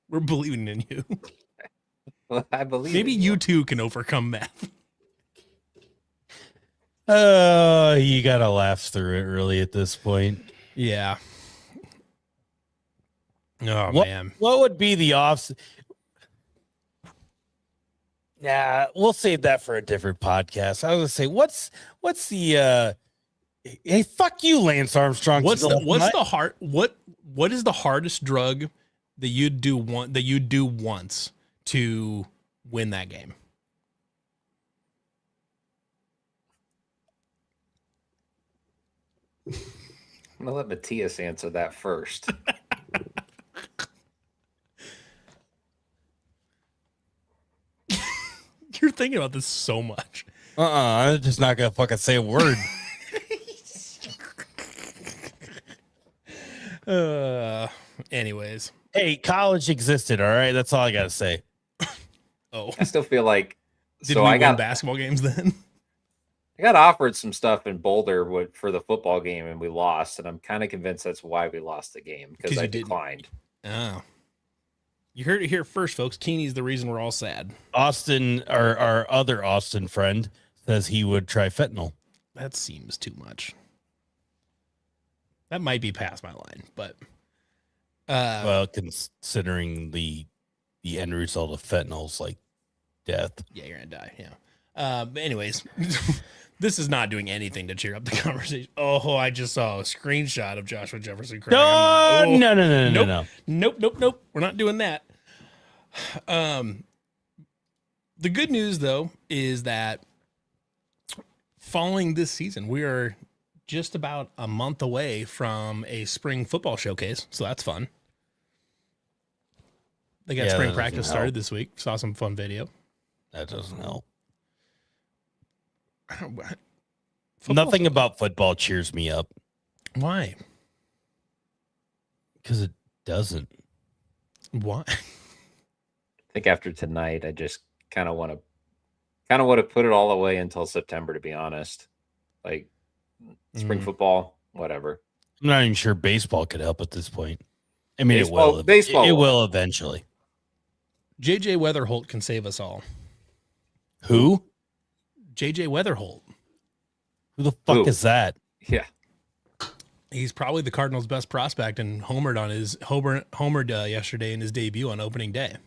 We're believing in you. Well, I believe Maybe in you too can overcome meth. You gotta laugh through it really at this point. Yeah. Oh What, man. what would be the off? Nah, we'll save that for a different podcast. I was gonna say, what's the hey, fuck you, Lance Armstrong. What is the hardest drug that you'd do once to win that game? I'm gonna let Matthias answer that first. You're thinking about this so much. I'm just not gonna fucking say a word. Anyways. Hey, college existed. All right, that's all I gotta say. Oh, I still feel like did we win basketball games then? I got offered some stuff in Boulder for the football game, and we lost. And I'm kind of convinced that's why we lost the game, because I declined. Oh, you heard it here first, folks. Keeney's the reason we're all sad. Austin, our other Austin friend, says he would try fentanyl. That seems too much. That might be past my line, but Well, considering the end result of fentanyl's like death. yeah, you're gonna die. Yeah. But anyways, this is not doing anything to cheer up the conversation. Oh, I just saw a screenshot of Joshua Jefferson crying. Nope. We're not doing that. The good news though is that following this season, we are just about a month away from a spring football showcase, so that's fun. They got spring practice started this week. Saw some fun video. That doesn't help. Football? Nothing about football cheers me up Why? because it doesn't. Why? I think after tonight, I just kind of want to put it all away until September. To be honest, like spring football, whatever. I'm not even sure baseball could help at this point. I mean, Baseball- it will. baseball It will. will eventually. JJ Weatherholt can save us all. Who? JJ Weatherholt. Who the fuck Who? is that? Yeah. He's probably the Cardinals' best prospect and homered yesterday in his debut on opening day.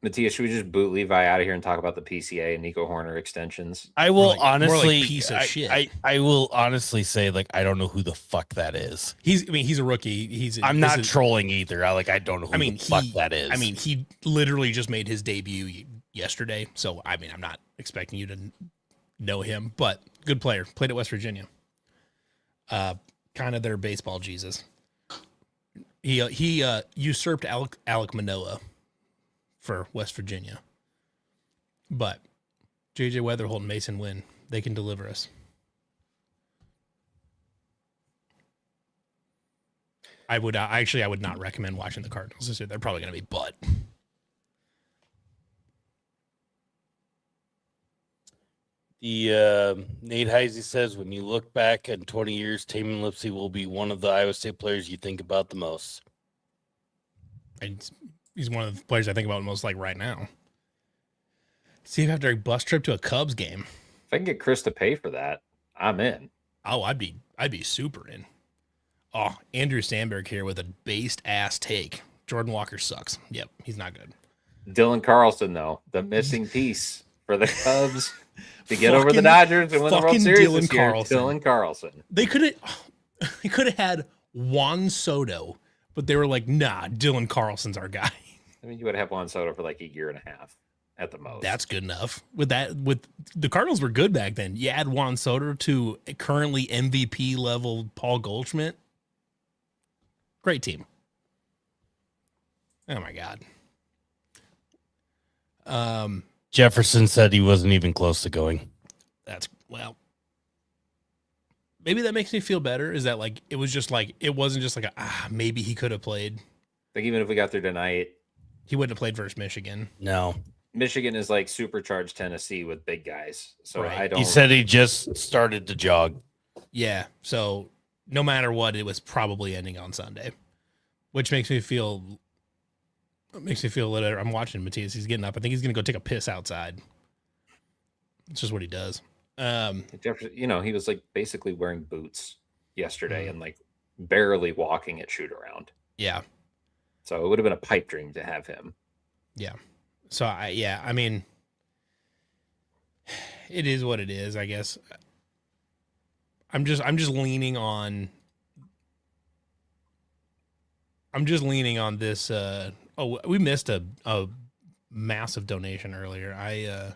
Matthias, should we just boot Levi out of here and talk about the PCA and Nico Horner extensions? I will More like honestly, piece of shit. I will honestly say, like, I don't know who the fuck that is. He's a rookie. I'm not trolling either. I don't know who the fuck that is. I mean, he literally just made his debut yesterday. So, I mean, I'm not expecting you to know him, but good player. Played at West Virginia. Kind of their baseball Jesus. He usurped Alec Manoah for West Virginia. But JJ Weatherholt and Mason Wynn, they can deliver us. I would not recommend watching the Cardinals this year. They're probably going to be butt. The Nate Heise says, when you look back in 20 years, Tamin Lipsey will be one of the Iowa State players you think about the most. And he's one of the players I think about most, like, right now. See if after a bus trip to a Cubs game. If I can get Chris to pay for that, I'm in. Oh, I'd be super in. Oh, Andrew Sandberg here with a based ass take. Jordan Walker sucks. Yep, he's not good. Dylan Carlson, though, the missing piece for the Cubs to get over the Dodgers and win the World Series this year. Dylan Carlson. They could have had Juan Soto, but they were like, nah, Dylan Carlson's our guy. I mean, you would have Juan Soto for like a year and a half at the most. That's good enough. With the Cardinals were good back then. You add Juan Soto to a currently MVP level Paul Goldschmidt. Great team. Oh my God. Jefferson said he wasn't even close to going. Maybe that makes me feel better. Is that like, it wasn't just like maybe he could have played. Like, even if we got through tonight, he wouldn't have played versus Michigan. No. Michigan is like supercharged Tennessee with big guys. So right. He said he just started to jog. Yeah. So no matter what, it was probably ending on Sunday, which makes me feel a little. I'm watching Matthias. He's getting up. I think he's going to go take a piss outside. It's just what he does. Jefferson, he was like basically wearing boots yesterday and like barely walking at shoot around. Yeah. So it would have been a pipe dream to have him. Yeah. So I mean, it is what it is, I guess. I'm just leaning on this. We missed a massive donation earlier. I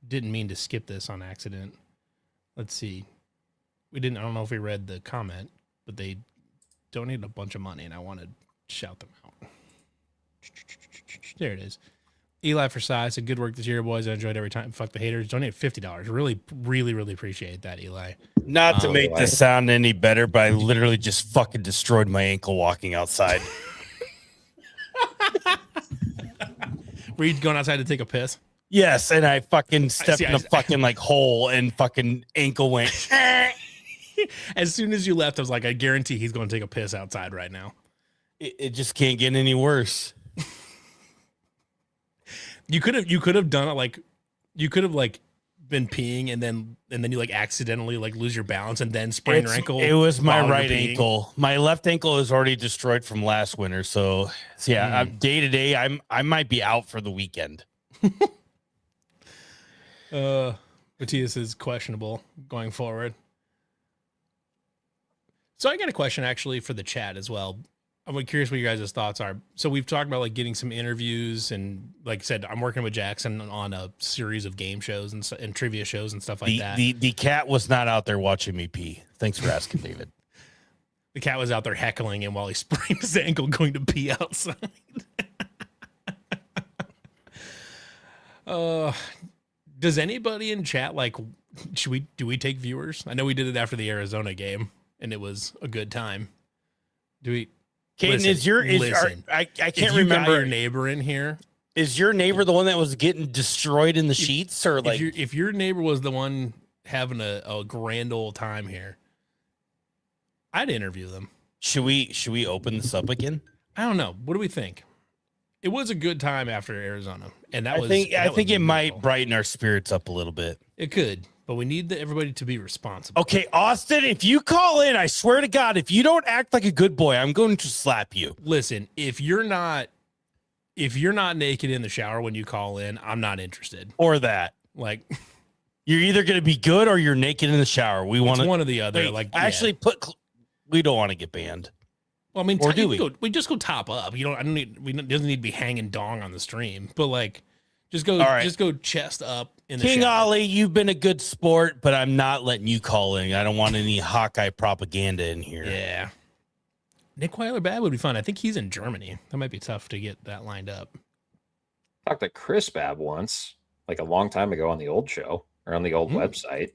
didn't mean to skip this on accident. Let's see. I don't know if we read the comment, but they donated a bunch of money and I want to shout them out. There it is. Eli for size said, good work this year, boys. I enjoyed every time. Fuck the haters. Donated $50. Really, really, really appreciate that, Eli. Not to make this sound any better, but I literally just fucking destroyed my ankle walking outside. Were you going outside to take a piss? Yes, and I fucking stepped in a fucking like hole and fucking ankle went. As soon as you left, I was like, I guarantee he's going to take a piss outside right now. It just can't get any worse. You could have done it like you could have like been peeing and then you like accidentally like lose your balance and then sprain your ankle. It was my right ankle. My left ankle is already destroyed from last winter. So yeah, day to day, I might be out for the weekend. Matthias is questionable going forward. So I got a question actually for the chat as well. I'm curious what your guys' thoughts are. So we've talked about like getting some interviews and like I said, I'm working with Jackson on a series of game shows and trivia shows and stuff like that. The cat was not out there watching me pee. Thanks for asking, David. The cat was out there heckling him while he sprained his ankle going to pee outside. Does anybody in chat like do we take viewers? I know we did it after the Arizona game and it was a good time. Do we? Caden, I can't remember your neighbor in here. Is your neighbor the one that was getting destroyed in the sheets, or like if your neighbor was the one having a grand old time here? I'd interview them. Should we open this up again? I don't know. What do we think? It was a good time after Arizona, and I think it might brighten our spirits up a little bit. It could, but we need everybody to be responsible. Okay, Austin, if you call in, I swear to God, if you don't act like a good boy, I'm going to slap you. Listen, if you're not naked in the shower when you call in, I'm not interested. Or that. Like, you're either going to be good or you're naked in the shower. We want one or the other. Like, actually, we don't want to get banned. Well, I mean, or do we? We just go top up. You know, it doesn't need to be hanging dong on the stream, but like, just go chest up in the King shower. Ollie, you've been a good sport, but I'm not letting you call in. I don't want any Hawkeye propaganda in here. Yeah. Nick Weiler-Babb would be fun. I think he's in Germany. That might be tough to get that lined up. Talked to Chris Babb once, like a long time ago on the old show or on the old website.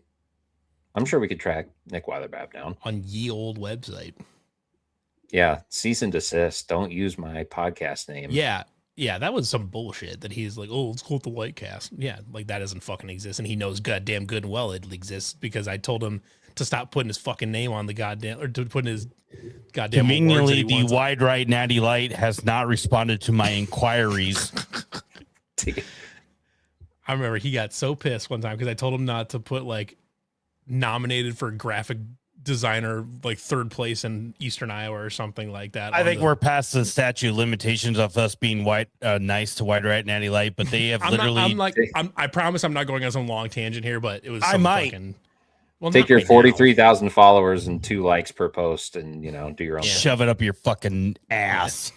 I'm sure we could track Nick Weiler-Babb down. On ye old website. Yeah, cease and desist. Don't use my podcast name. Yeah, that was some bullshit that he's like, oh, let's call it the White Cast. Yeah, like that doesn't fucking exist. And he knows goddamn good and well it exists because I told him to stop putting his fucking name on the goddamn, or to put his goddamn. Conveniently, the wide right natty light has not responded to my inquiries. I remember he got so pissed one time because I told him not to put like nominated for graphic designer, like third place in Eastern Iowa or something like that. I think we're past the statute of limitations of us being nice to wide right natty light, but they have I promise I'm not going on some long tangent here, but it was. Take your 43,000 followers and 2 likes per post, and do your own. Yeah. Shove it up your fucking ass.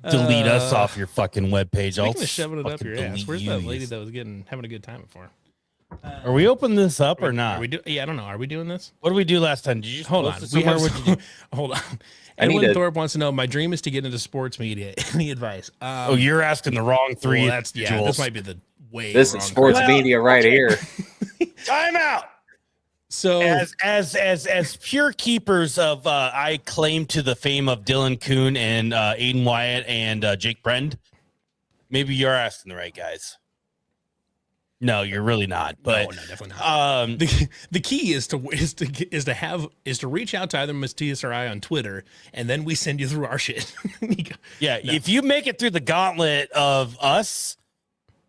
Delete us off your fucking webpage. I'll shove it up your ass. Where's that lady that was having a good time before? Are we opening this up or not? I don't know. Are we doing this? What did we do last time? Did you hold on? Hold on. Edwin Thorpe wants to know. My dream is to get into sports media. Any advice? You're asking the wrong three. Well, this might be the way. This is sports media right here. Time out. So as pure keepers of, I claim to the fame of Dylan Kuhn and Aiden Wyatt and Jake Brend. Maybe you're asking the right guys. No, you're really not. But no, definitely not. The key is to reach out to either Matthias or I on Twitter, and then we send you through our shit. If you make it through the gauntlet of us,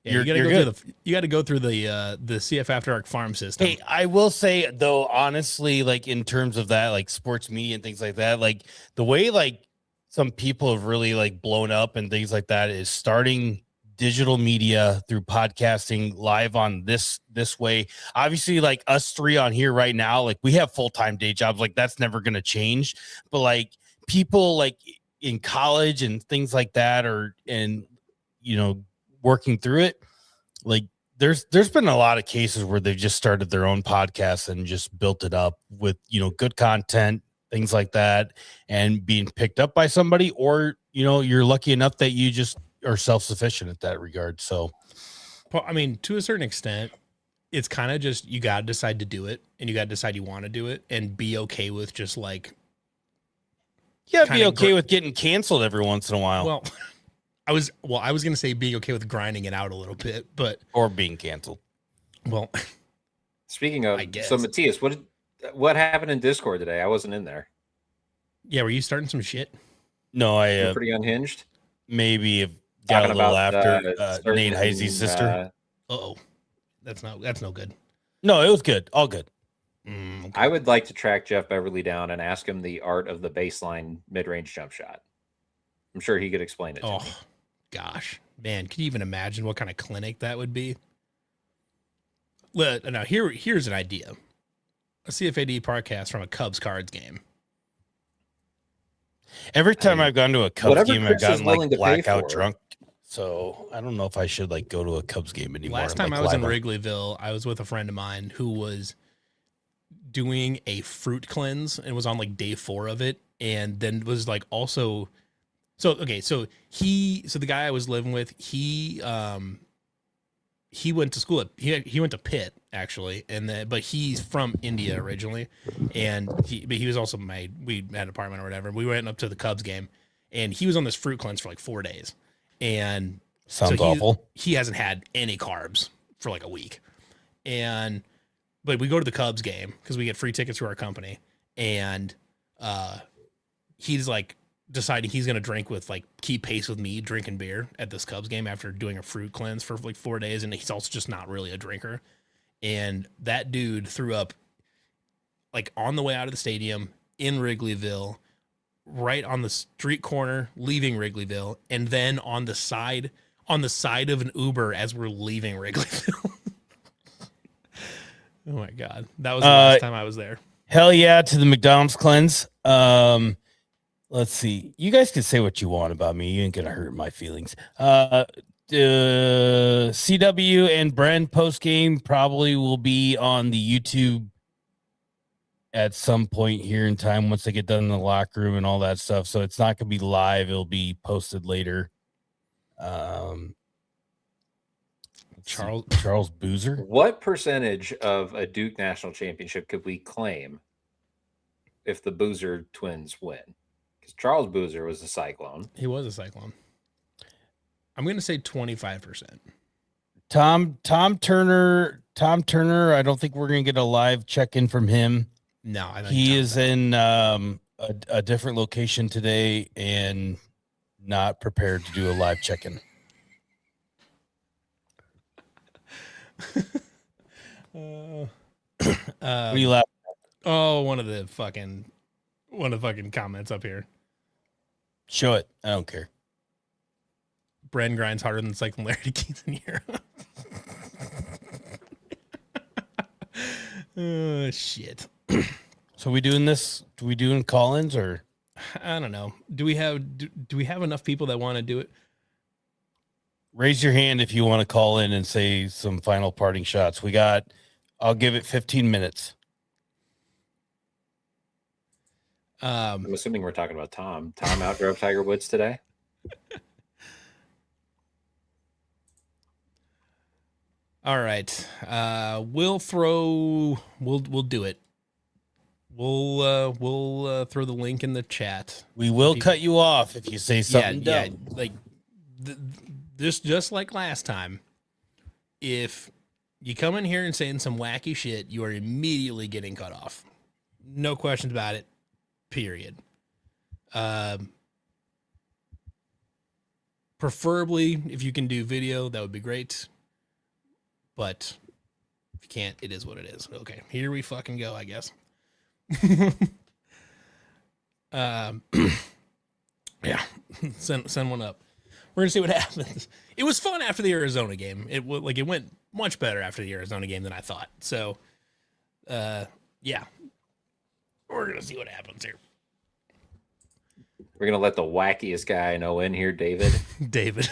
you got to go through the CF After Dark farm system. Hey, I will say though, honestly, like in terms of that, like sports media and things like that, like the way like some people have really like blown up and things like that is starting digital media through podcasting live on this way. Obviously, like us three on here right now, like we have full-time day jobs, like that's never going to change. But like people like in college and things like that, working through it, like there's been a lot of cases where they've just started their own podcast and just built it up with good content, things like that, and being picked up by somebody, or you're lucky enough that you just are self-sufficient at that regard. So, I mean, to a certain extent, it's kind of just you got to decide to do it, and you got to decide you want to do it, and be okay with just like, be okay with getting canceled every once in a while. Well, I was going to say being okay with grinding it out a little bit, or being canceled. Well, speaking of, so Matthias, what happened in Discord today? I wasn't in there. Yeah, were you starting some shit? No, You're pretty unhinged. Maybe got a little after Nate Heise's sister. That's no good. No, it was good. All good. Okay. I would like to track Jeff Beverly down and ask him the art of the baseline mid-range jump shot. I'm sure he could explain it to me. Gosh, man, can you even imagine what kind of clinic that would be? Now, here's an idea. A CFAD podcast from a Cubs Cards game. Every time I've gone to a Cubs game, I've gotten like blackout drunk. So I don't know if I should like go to a Cubs game anymore. Last time I was in Wrigleyville, I was with a friend of mine who was doing a fruit cleanse and was on like day 4 of it. And then was like also, so the guy I was living with, he went to school he went to Pitt actually, but he's from India originally, and he was also we had an apartment or whatever. We went up to the Cubs game, and he was on this fruit cleanse for like 4 days, and sounds awful. He hasn't had any carbs for like a week, and but we go to the Cubs game because we get free tickets to our company, and he's like deciding he's gonna drink with like keep pace with me drinking beer at this Cubs game after doing a fruit cleanse for like 4 days, and he's also just not really a drinker. And that dude threw up like on the way out of the stadium in Wrigleyville, right on the street corner leaving Wrigleyville, and then on the side of an Uber as we're leaving Wrigleyville. Oh my God. That was the last time I was there. Hell yeah to the McDonald's cleanse. Let's see. You guys can say what you want about me. You ain't gonna hurt my feelings. CW and Bren post game probably will be on the YouTube at some point here in time once they get done in the locker room and all that stuff. So it's not gonna be live. It'll be posted later. Charles Boozer. What percentage of a Duke national championship could we claim if the Boozer twins win? Because Charles Boozer was a Cyclone. He was a Cyclone. I'm going to say 25%. Tom Turner. I don't think we're going to get a live check-in from him. No, I don't. He is in a different location today and not prepared to do a live check-in. What are you laughing at? Oh, one of the fucking comments up here. Show it. I don't care. Bren grinds harder than Cyclone Larry Keith in here. Shit. So we doing this? Do we doing call-ins or? I don't know. Do we have enough people that want to do it? Raise your hand if you want to call in and say some final parting shots. I'll give it 15 minutes. I'm assuming we're talking about Tom. Tom outdrove Tiger Woods today. All right. We'll do it. We'll throw the link in the chat. We will cut you off if you say something dumb. Yeah, like just like last time. If you come in here and saying some wacky shit, you are immediately getting cut off. No questions about it. Period. Preferably, if you can do video, that would be great. But if you can't, it is what it is. Okay, here we fucking go, I guess. Yeah, send one up. We're gonna see what happens. It was fun after the Arizona game. It went much better after the Arizona game than I thought. So, yeah, we're gonna see what happens here. We're gonna let the wackiest guy I know in here, David. David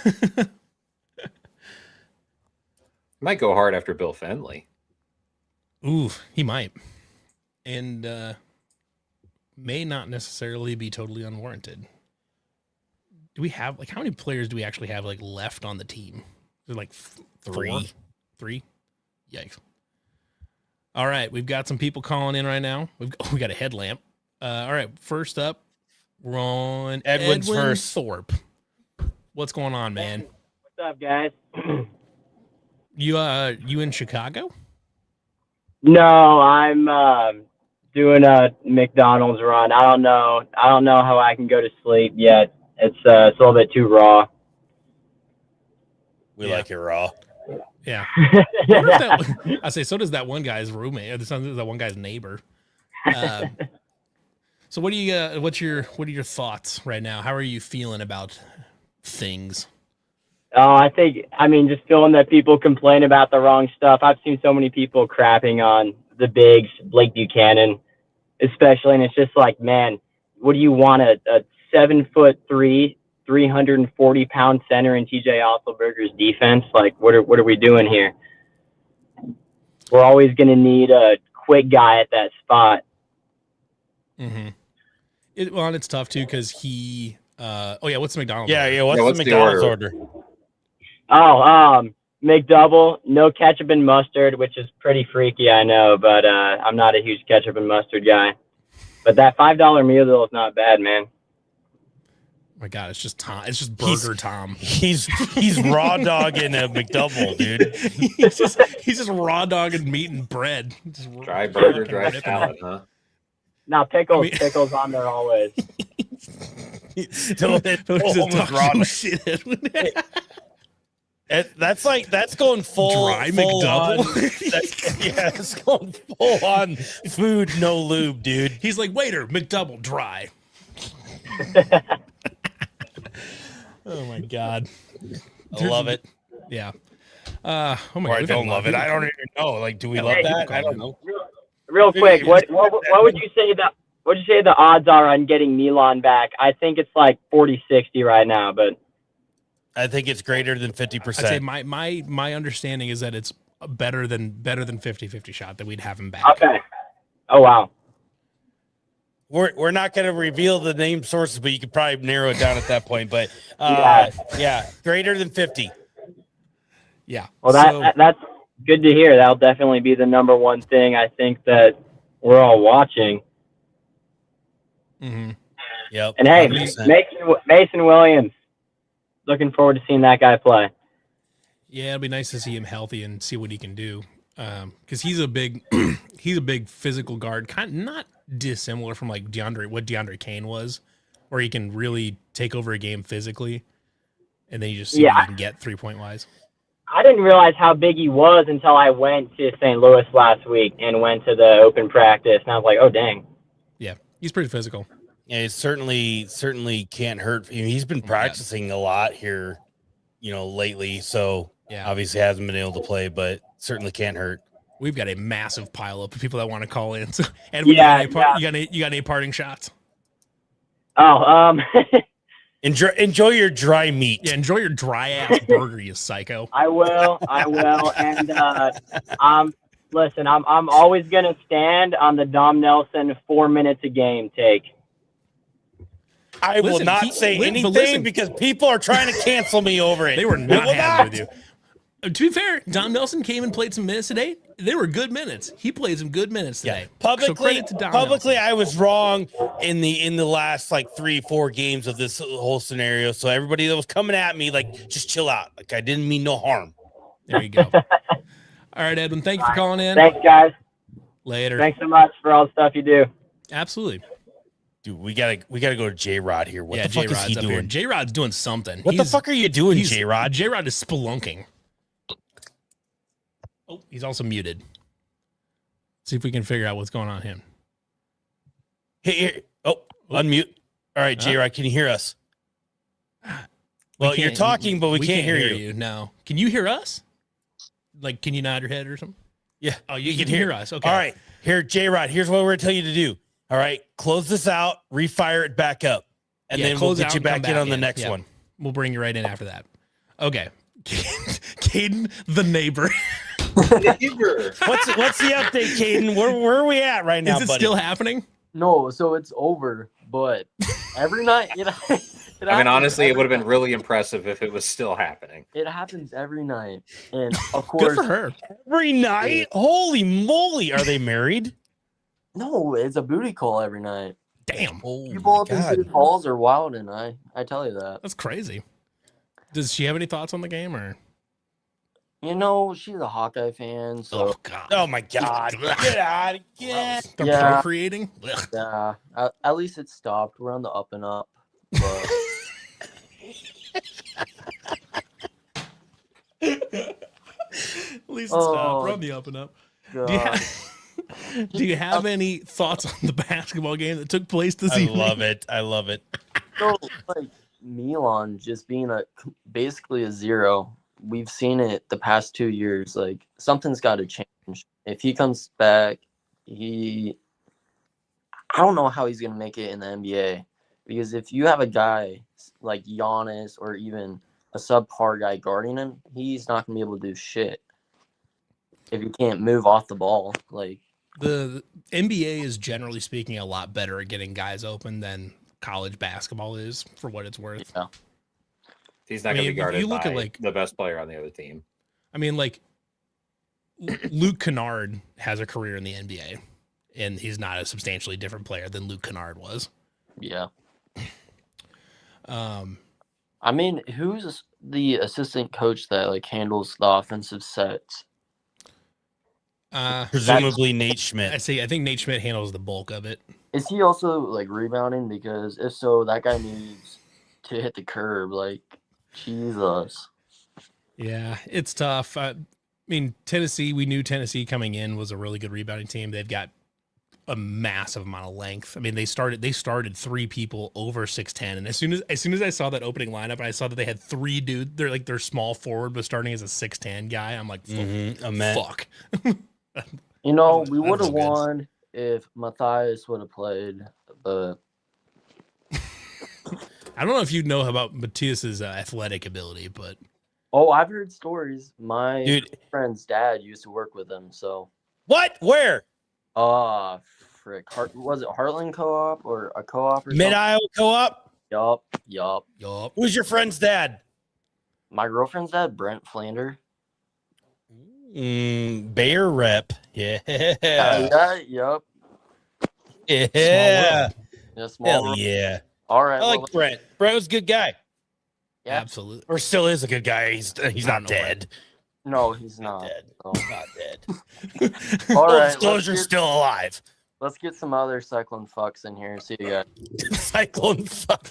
might go hard after Bill Fenley. Ooh, he might, and may not necessarily be totally unwarranted. Do we have how many players do we actually have left on the team? Is it like three? Yikes! All right, we've got some people calling in right now. We got a headlamp. All right, first up, we're on Edwin first. Thorpe. What's going on, man? What's up, guys? You in Chicago? No, I'm doing a McDonald's run. I don't know how I can go to sleep yet. It's a little bit too raw. We like it raw. Yeah. I say so does that one guy's roommate. Or that one guy's neighbor. So what are your thoughts right now? How are you feeling about things? Oh, just feeling that people complain about the wrong stuff. I've seen so many people crapping on the bigs, Blake Buchanan, especially, and it's just like, man, what do you want, a 7'3", 340-pound center in TJ Otzelberger's defense? Like, what are we doing here? We're always going to need a quick guy at that spot. Mm-hmm. It's tough too because he. What's the McDonald's? Yeah. What's the McDonald's order? McDouble, no ketchup and mustard, which is pretty freaky, I know, but I'm not a huge ketchup and mustard guy. But that $5 meal deal is not bad, man. my God, it's just Tom. It's just Burger Tom. He's raw dogging a McDouble, dude. he's just raw dogging meat and bread. Just Dry burger, fucking dry ripping salad, it. huh? Now pickles, I mean- pickles on there always. Still hit He's just almost raw. talking shit. That's going full Dry full McDouble? on. Yeah, it's going full on food, no lube, dude. He's like, waiter, McDouble dry. Oh my God. I love it. Yeah. Oh my Or I God. don't love it. I don't even know. Like, do we love Hey, that? I don't know. Real quick, what would you say the odds are on getting Milan back? I think it's like 40-60 right now, but I think it's greater than 50%. I'd say my understanding is that it's better than 50-50 shot that we'd have him back. okay. Oh wow. We're not going to reveal the name sources, but you could probably narrow it down at that point. But yeah, greater than 50. Yeah. Well, that's good to hear. That'll definitely be the number one thing I think that we're all watching. Mm-hmm. Yep. And hey, 100%. Mason Williams, looking forward to seeing that guy play. Yeah, it'd be nice to see him healthy and see what he can do. Because he's a big physical guard, kind of not dissimilar from like what DeAndre Kane was, where he can really take over a game physically, and then you just see what he can get 3-point wise. I didn't realize how big he was until I went to St. Louis last week and went to the open practice, and I was like, oh dang. Yeah, he's pretty physical. Yeah, it certainly can't hurt. He's been practicing a lot here, lately. So obviously hasn't been able to play, but certainly can't hurt. We've got a massive pile up of people that want to call in. So, and you got any parting shots? Oh, Enjoy your dry meat. Yeah, enjoy your dry ass burger, you psycho. I will, and listen, I'm always gonna stand on the Dom Nelson 4 minutes a game take. I will not say anything because people are trying to cancel me over it. They were not happy with you. To be fair, Dom Nelson came and played some minutes today. They were good minutes. He played some good minutes today. Publicly, so credit to Dom Nelson. I was wrong in the last like 3-4 games of this whole scenario. So everybody that was coming at me, like, just chill out. Like, I didn't mean no harm. There you go. All right, Edwin. Thank you for calling in. Thanks, guys. Later. Thanks so much for all the stuff you do. Absolutely. Dude, we gotta go to J-Rod here. What the fuck is he doing? J-Rod's doing something. What the fuck are you doing, J-Rod? J-Rod is spelunking. Oh, he's also muted. See if we can figure out what's going on with him. Hey, here. Oh, unmute. All right, J-Rod, can you hear us? Well, you're talking, but we can't hear you. No. Can you hear us? Like, can you nod your head or something? Yeah. Oh, you can hear us. Okay. All right. Here, J-Rod, here's what we're going to tell you to do. All right. Close this out, refire it back up, and then we'll get you back in on the next one. We'll bring you right in after that. Okay. Caden, the neighbor. What's the update, Caden? Where are we at right now, Is it still happening? No, so it's over, but every night I mean, honestly, it would have been really impressive if it was still happening. It happens every night, and of course, good for her. Every night? Holy moly! Are they married? No, it's a booty call every night. Damn. People up in City Falls are wild, and I tell you that. That's crazy. Does she have any thoughts on the game, or? You know, she's a Hawkeye fan, so. Oh God! Oh my God! Get out of here! They're procreating. Yeah, at least it stopped. We're on the up and up. But... At least it's stopped. We're on the up and up. Do you have any thoughts on the basketball game that took place this evening? I love it. So, like, Milan just being basically a zero. We've seen it the past 2 years. Like, something's got to change. If he comes back, I don't know how he's going to make it in the NBA. Because if you have a guy like Giannis or even a subpar guy guarding him, he's not going to be able to do shit. If you can't move off the ball, like. The NBA is, generally speaking, a lot better at getting guys open than college basketball is, for what it's worth. Yeah. He's not going to be guarded by the best player on the other team. I mean, like, Luke Kennard has a career in the NBA, and he's not a substantially different player than Luke Kennard was. Yeah. I mean, who's the assistant coach that like handles the offensive sets? Presumably Nate I Schmidt. see. I think Nate Schmidt handles the bulk of it. Is he also like rebounding? Because if so, that guy needs to hit the curb. Like, Jesus. Yeah, it's tough. I mean, Tennessee. We knew Tennessee coming in was a really good rebounding team. They've got a massive amount of length. I mean, they started 3 people over 6'10", and as soon as I saw that opening lineup, and I saw that they had 3 dudes. They're like their small forward was starting as a 6'10" guy. I'm like, fuck. You know, we That would have was good. won if Matthias would have played, but I don't know if you know about Matthias's athletic ability, but I've heard stories. My friend's dad used to work with him, so. What? Where? Frick. Was it Heartland Co-op or a co-op or Mid-Iowa Co-op? Yup. Who's your friend's dad? My girlfriend's dad, Brent Flander. Bayer rep. Yeah. Yup. Yeah. Small Hell yeah. All right. I like Brent. Brent was a good guy. Yeah. absolutely. Or still is a good guy. He's not know, dead. No, he's not. Dead. No. Not dead. All Full right. disclosure's still alive. Let's get some other cyclone fucks in here and see you guys. Cyclone fuck.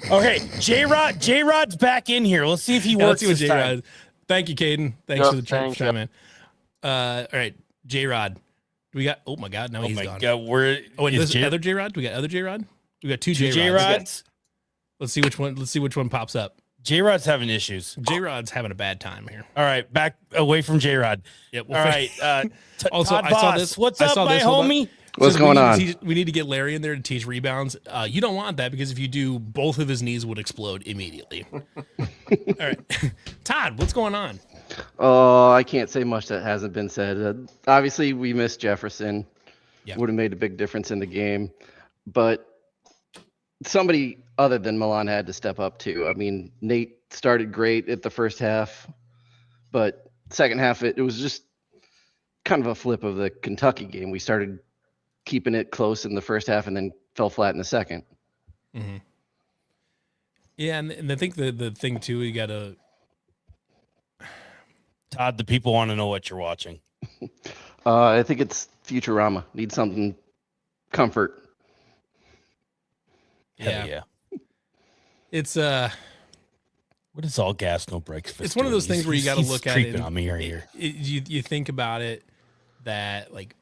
Okay, J-Rod's back in here. Let's see if he works this time. Thank you, Caden. Thanks for the thanks, chime in. All right, J-Rod. We got. Oh my God, now he's gone. God, Oh wait, this is other J-Rod. We got other J-Rod. We got 2 J-Rods. J-Rods. Let's see which one pops up. J-Rod's having issues. J-Rod's having a bad time here. All right, back away from J-Rod. Yep. All right. Also, Todd I saw Voss, this. What's I up, saw my this. Hold on. homie? What's going on? We need to get Larry in there to teach rebounds. You don't want that because if you do, both of his knees would explode immediately. All right, Todd, what's going on? Oh, I can't say much that hasn't been said. Obviously, we missed Jefferson. Yeah. Would have made a big difference in the game. But somebody other than Milan had to step up too. I mean, Nate started great at the first half, but second half it was just kind of a flip of the Kentucky game. We started keeping it close in the first half and then fell flat in the second. Mm-hmm. Yeah, and I think the thing too, you got to. Todd, the people want to know what you're watching. I think it's Futurama. Need something comfort. Yeah. It's What is all gas, no brakes? It's one of those things where you got to look at it. Creeping on me right here. You think about it that like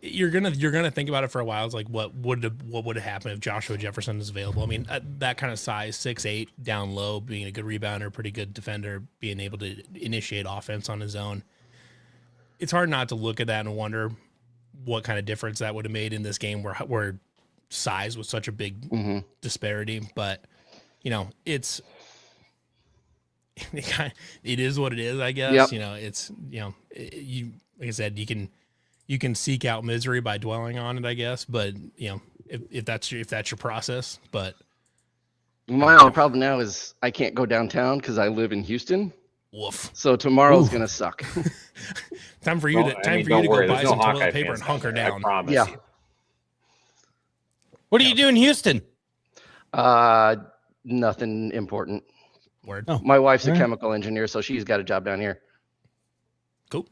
you're gonna think about it for a while. It's like what would have happened if Joshua Jefferson is available? I mean, that kind of size, 6'8", down low, being a good rebounder, pretty good defender, being able to initiate offense on his own. It's hard not to look at that and wonder what kind of difference that would have made in this game where size was such a big disparity. But you know, it is what it is, I guess. Yep. You know, it's like I said, you can seek out misery by dwelling on it, I guess. But you know, if that's your process, but my only problem now is I can't go downtown because I live in Houston. woof. So tomorrow's gonna suck. Time for you to go buy some toilet paper and hunker down. I promise Yeah. you. What do you do in Houston? Nothing important. Word. Oh. My wife's a chemical engineer, so she's got a job down here. Cool.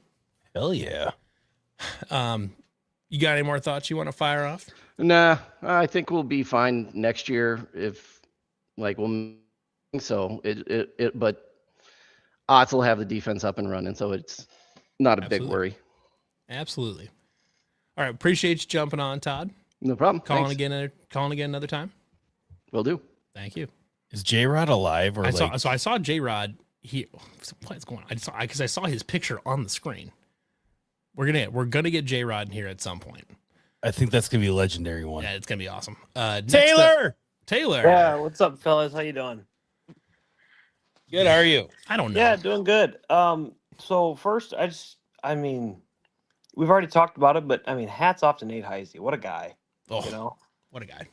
Hell yeah. You got any more thoughts you want to fire off? Nah, I think we'll be fine next year if but Otts will have the defense up and running, so it's not a big worry. Absolutely. All right, appreciate you jumping on, Todd. No problem. Calling again another time. Will do. Thank you. Is J-Rod alive or I saw J-Rod here. What's going on? I saw his picture on the screen. We're gonna get J-Rod in here at some point. I think that's gonna be a legendary one. Yeah, it's gonna be awesome. Taylor. Taylor. Yeah, what's up, fellas? How you doing? Good. How are you? I don't know. Yeah, doing good. So first, we've already talked about it, but I mean, hats off to Nate Heise. What a guy. Oh, You know. what a guy.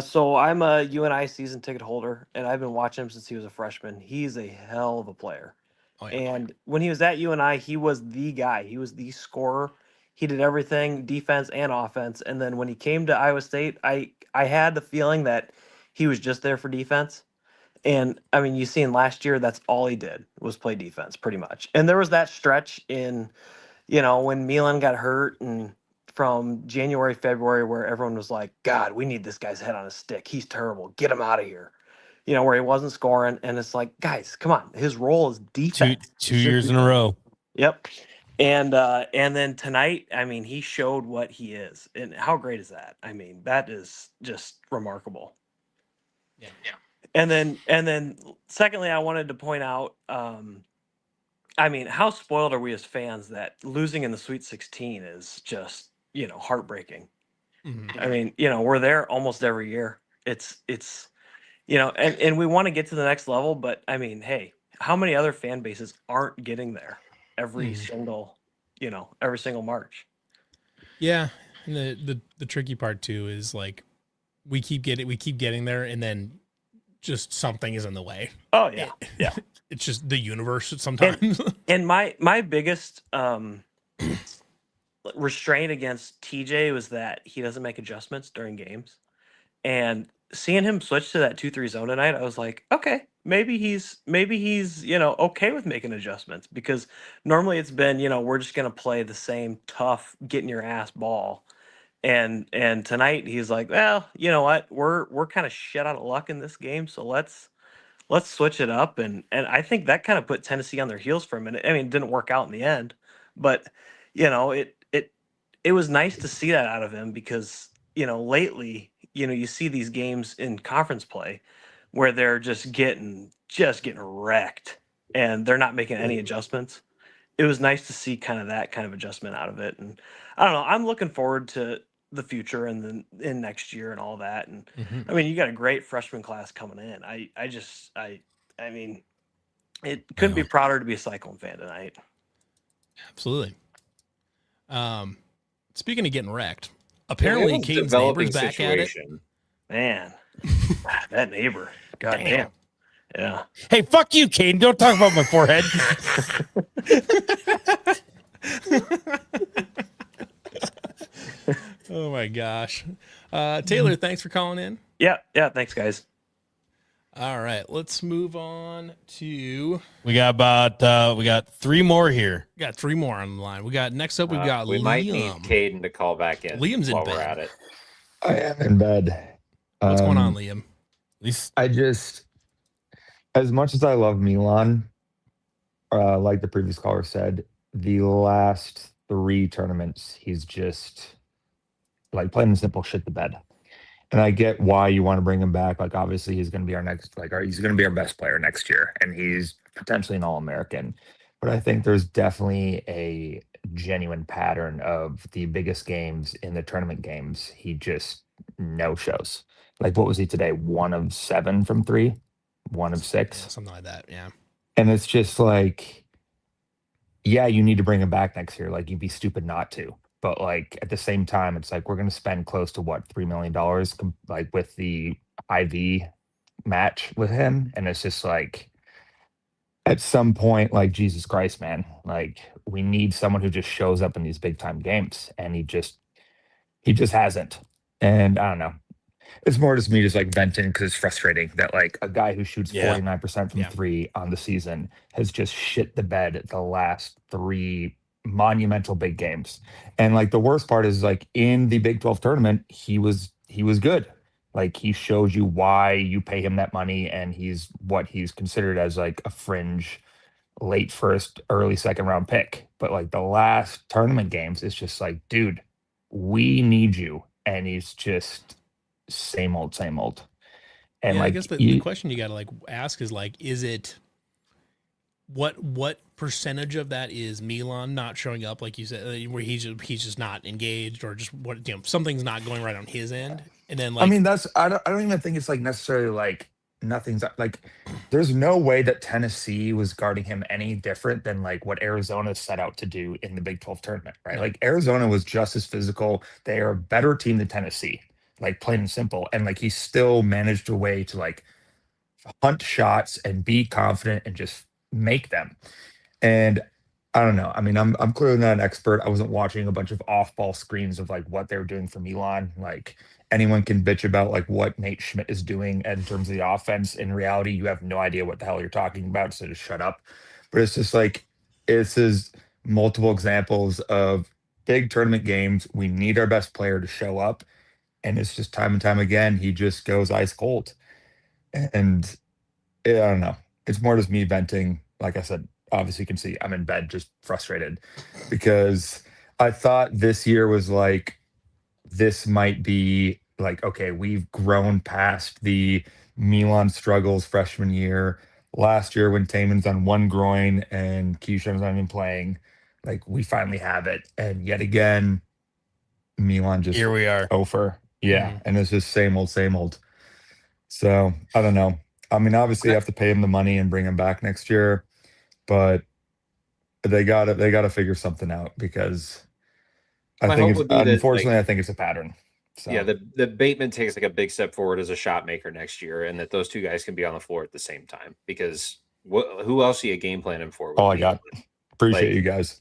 So I'm a UNI season ticket holder, and I've been watching him since he was a freshman. He's a hell of a player. Oh, yeah. And when he was at UNI, he was the guy. He was the scorer. He did everything, defense and offense. And then when he came to Iowa State, I had the feeling that he was just there for defense. And I mean, you seen last year, that's all he did was play defense pretty much. And there was that stretch in, when Milan got hurt and from January, February, where everyone was like, God, we need this guy's head on a stick. He's terrible. Get him out of here. Where he wasn't scoring. And it's like, guys, come on. His role is defense. Two years in a row. Yep. And then tonight, I mean, he showed what he is. And how great is that? I mean, that is just remarkable. Yeah. And then secondly, I wanted to point out, I mean, how spoiled are we as fans that losing in the Sweet 16 is just, heartbreaking. Mm-hmm. I mean, we're there almost every year. It's and we want to get to the next level, but I mean, hey, how many other fan bases aren't getting there every single March? Yeah. And the tricky part too is like we keep getting there, and then just something is in the way. Oh yeah. Yeah. It's just the universe sometimes. And my biggest restraint against TJ was that he doesn't make adjustments during games. And seeing him switch to that 2-3 zone tonight, I was like, okay, maybe he's okay with making adjustments, because normally it's been, we're just gonna play the same tough, getting your ass ball. And tonight he's like, well, you know what? We're kind of shit out of luck in this game, so let's switch it up. And I think that kind of put Tennessee on their heels for a minute. I mean, it didn't work out in the end, but it was nice to see that out of him, because lately, you see these games in conference play where they're just getting wrecked and they're not making any adjustments. It was nice to see kind of that kind of adjustment out of it. And I don't know, I'm looking forward to the future and then in next year and all that. And I mean, you got a great freshman class coming in. I mean, it couldn't be prouder to be a Cyclone fan tonight. Absolutely. Speaking of getting wrecked, apparently Caden's neighbor's back at it. Man, that neighbor. God damn. Yeah. Hey, fuck you, Caden. Don't talk about my forehead. Oh my gosh. Taylor, thanks for calling in. Yeah. Thanks, guys. All right, let's move on to. We got three more here. We got three more on the line. Next up, we've got we Liam. might need Caden to call back in. Liam's in while bed. We're at it. I am in bed. What's going on, Liam? At least I just, as much as I love Milan, like the previous caller said, the last three tournaments, he's just like plain and simple shit the bed. And I get why you want to bring him back. Like, obviously, he's going to be our next, he's going to be our best player next year, and he's potentially an All-American. But I think there's definitely a genuine pattern of the biggest games in the tournament games. He just no shows. Like, what was he today? 1 of 7 from 3, 1 of 6, something like that. Yeah. And it's just like, yeah, you need to bring him back next year. Like, you'd be stupid not to. But like at the same time, it's like we're going to spend close to $3 million like with the IV match with him, and it's just like at some point, like, Jesus Christ, man, like we need someone who just shows up in these big time games, and he just hasn't. And I don't know. It's more just me just like venting because it's frustrating that like a guy who shoots 49% from 3 on the season has just shit the bed the last 3 monumental big games. And like the worst part is like in the Big 12 tournament, he was good. Like he shows you why you pay him that money, and he's what he's considered as like a fringe late first, early second round pick. But like the last tournament games, it's just like, dude, we need you. And he's just same old. And like, I guess the question you got to like ask is like, is it what percentage of that is Milan not showing up, like you said, where he's just not engaged, or just something's not going right on his end? And then like, I mean, I don't even think it's like necessarily like nothing's like, there's no way that Tennessee was guarding him any different than like what Arizona set out to do in the Big 12 tournament, right? Like Arizona was just as physical. They are a better team than Tennessee, like plain and simple. And like he still managed a way to like hunt shots and be confident and just make them. And I don't know. I mean, I'm clearly not an expert. I wasn't watching a bunch of off-ball screens of like what they were doing for Milan. Like, anyone can bitch about like what Nate Schmidt is doing in terms of the offense. In reality, you have no idea what the hell you're talking about, so just shut up. But it's just like this is multiple examples of big tournament games. We need our best player to show up, and it's just time and time again he just goes ice cold. And I don't know. It's more just me venting. Like I said, obviously you can see I'm in bed just frustrated because I thought this year was like this might be like, okay, we've grown past the Milan struggles freshman year. Last year when Tamin's on one groin and Keyshawn's not even playing, like we finally have it. And yet again, Milan just Here we are. over. Yeah. And it's just same old, same old. So I don't know. I mean, obviously you have to pay him the money and bring him back next year, but they gotta figure something out because My hope would be that, unfortunately, I think it's a pattern. So. Yeah, the Bateman takes like a big step forward as a shot maker next year, and that those two guys can be on the floor at the same time. Because who else are you game planning for? All I got. Appreciate you guys.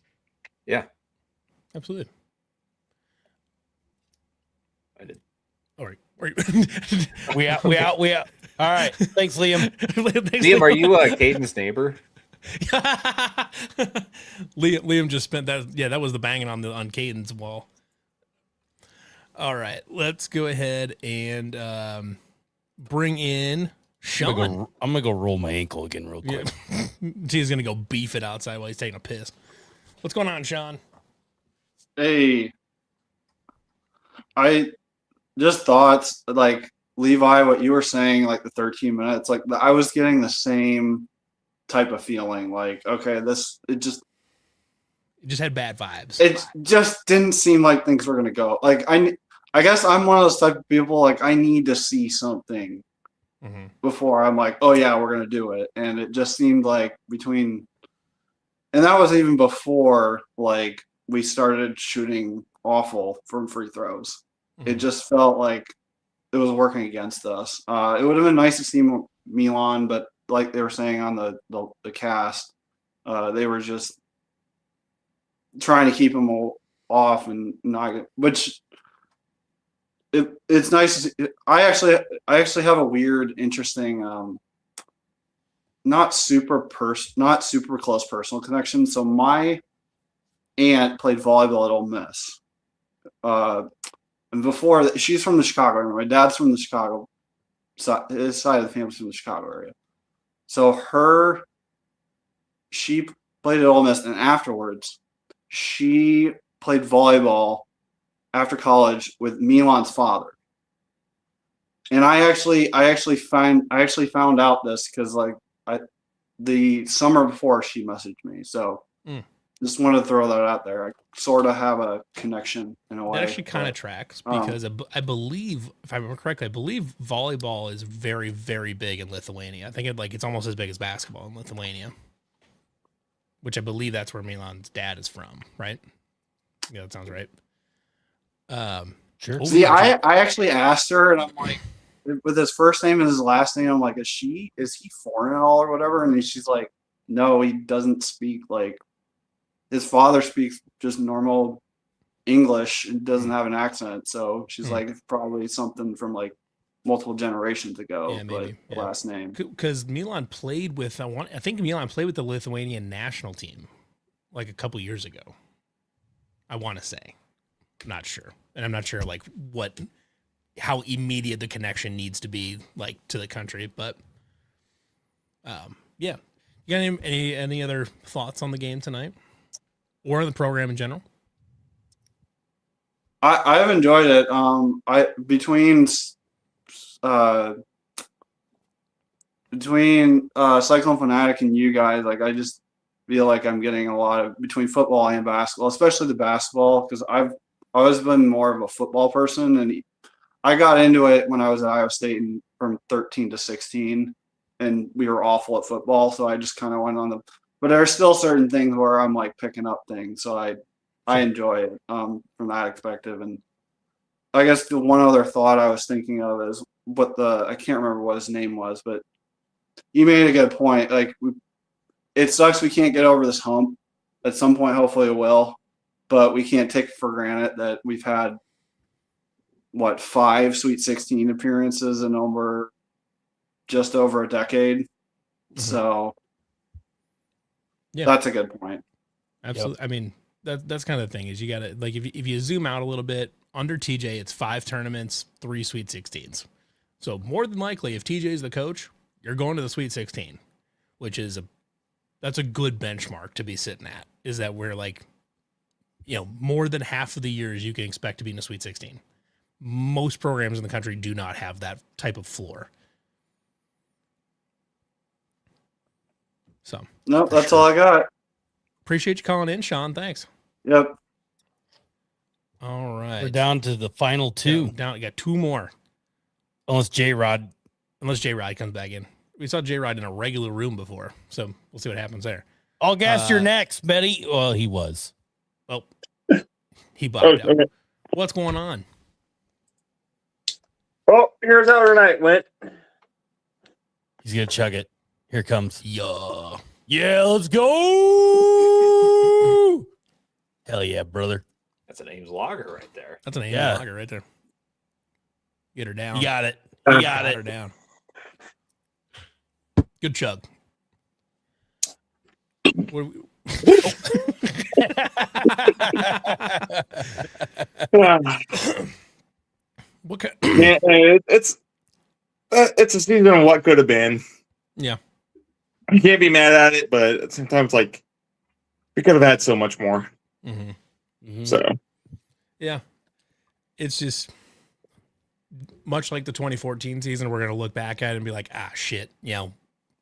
Yeah, Absolutely. I did. All right. We out. All right. Thanks, Liam. Liam, are you Caden's neighbor? Liam just spent that. Yeah, that was the banging on Caden's wall. All right, let's go ahead and bring in Sean. I'm gonna go roll my ankle again real quick. Yeah. He's gonna go beef it outside while he's taking a piss. What's going on, Sean? Hey, I just thoughts like Levi, what you were saying, like the 13 minutes, like I was getting the same type of feeling. Like, okay, it just had bad vibes. It just didn't seem like things were gonna go. Like I guess I'm one of those type of people. Like I need to see something before I'm like, oh yeah, we're gonna do it. And it just seemed like and that was even before like we started shooting awful from free throws. It just felt like it was working against us. It would have been nice to see Milan, but like they were saying on the cast, they were just trying to keep him off and not, which it's nice to see. I actually have a weird, interesting, not super close personal connection. So my aunt played volleyball at Ole Miss. And before she's from the Chicago area. My dad's from the Chicago side. His side of the family's from the Chicago area. So she played at Ole Miss, and afterwards, she played volleyball after college with Milan's father. And I actually found out this because like the summer before she messaged me. So just wanted to throw that out there. I sort of have a connection in a way. That actually kind of tracks because I believe, if I remember correctly, volleyball is very, very big in Lithuania. I think it's almost as big as basketball in Lithuania, which I believe that's where Milan's dad is from, right? Yeah, that sounds right. Sure. See, I actually asked her, and I'm like, with his first name and his last name, I'm like, is he foreign at all or whatever? And she's like, no, he doesn't speak like. His father speaks just normal English and doesn't have an accent. So she's like, it's probably something from like multiple generations ago. Yeah, maybe. But last name. Because Milan played with, I think Milan played with the Lithuanian national team like a couple years ago. I want to say. I'm not sure. And I'm not sure like how immediate the connection needs to be like to the country. But yeah. You got any other thoughts on the game tonight? Or the program in general? I have enjoyed it. Between Cyclone Fanatic and you guys, like I just feel like I'm getting a lot of between football and basketball, especially the basketball, because I've always been more of a football person, and I got into it when I was at Iowa State from 13 to 16, and we were awful at football, so I just kind of went on the. But there are still certain things where I'm like picking up things, so I enjoy it from that perspective. And I guess the one other thought I was thinking of is I can't remember what his name was, but you made a good point. Like it sucks we can't get over this hump. At some point, hopefully it will, but we can't take it for granted that we've had 5 Sweet 16 appearances in just over a decade. Mm-hmm. So yeah, that's a good point. Absolutely. Yep. I mean, that's kind of the thing is you got to, like, if you zoom out a little bit, under TJ, it's 5 tournaments, 3 Sweet 16s. So more than likely, if TJ is the coach, you're going to the Sweet 16, which is that's a good benchmark to be sitting at, is that we're like, more than half of the years you can expect to be in a Sweet 16. Most programs in the country do not have that type of floor. So, nope, that's all I got. Appreciate you calling in, Sean. Thanks. Yep. All right. We're down to the final 2. Down. Got 2 more. Unless J-Rod comes back in. We saw J-Rod in a regular room before, so we'll see what happens there. All gas your next, Betty. Well, he was. Well, he bopped out. What's going on? Oh, here's how tonight went. He's going to chug it. Here it comes. Yeah, let's go. Hell yeah, brother. That's an Ames lager right there. That's an Ames lager right there. Get her down. You got it. You got it. Her down. Good chug. What kind? Yeah, it's a season of what could have been. Yeah. You can't be mad at it, but sometimes, like, we could have had so much more. Mm-hmm. Mm-hmm. So, yeah, it's just much like the 2014 season. We're gonna look back at it and be like, shit.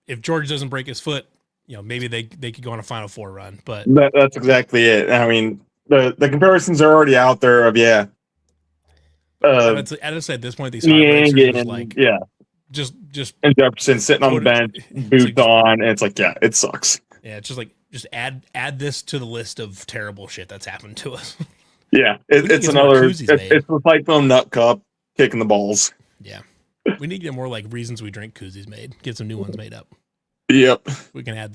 If George doesn't break his foot, maybe they could go on a Final Four run. But that's exactly it. I mean, the comparisons are already out there. Of I would say at this point, these heartbreakers like just and Jefferson sitting on the bench, boots on, and it's like, yeah, it sucks. Yeah, it's just add this to the list of terrible shit that's happened to us. Yeah, it's another. It's the Cyclone Nut Cup kicking the balls. Yeah, we need to get more like reasons we drink koozies made. Get some new ones made up. Yep, we can add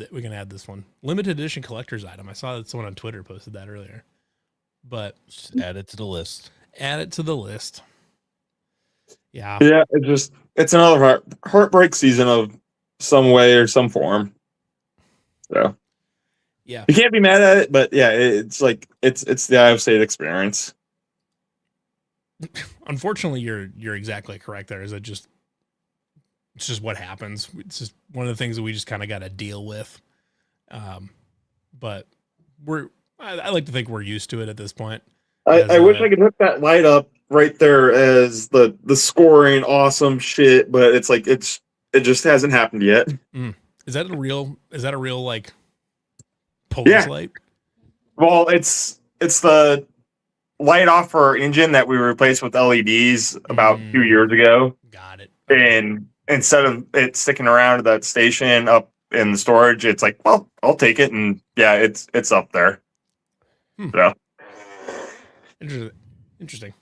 this one. Limited edition collector's item. I saw that someone on Twitter posted that earlier. But just add it to the list. Add it to the list. Yeah. Yeah, it's another heartbreak season of some way or some form. So yeah, you can't be mad at it, but yeah, it's like it's the Iowa State experience. Unfortunately, you're exactly correct. It's just what happens. It's just one of the things that we just kind of got to deal with. But I like to think we're used to it at this point. I wish I could hook that light up right there as the scoring awesome shit, but it's like it just hasn't happened yet. Is that a real like POST light? Well, it's the light off our engine that we replaced with LEDs about 2 years ago. Got it. And instead of it sticking around at that station up in the storage, it's like, well, I'll take it, and yeah, it's up there. So interesting.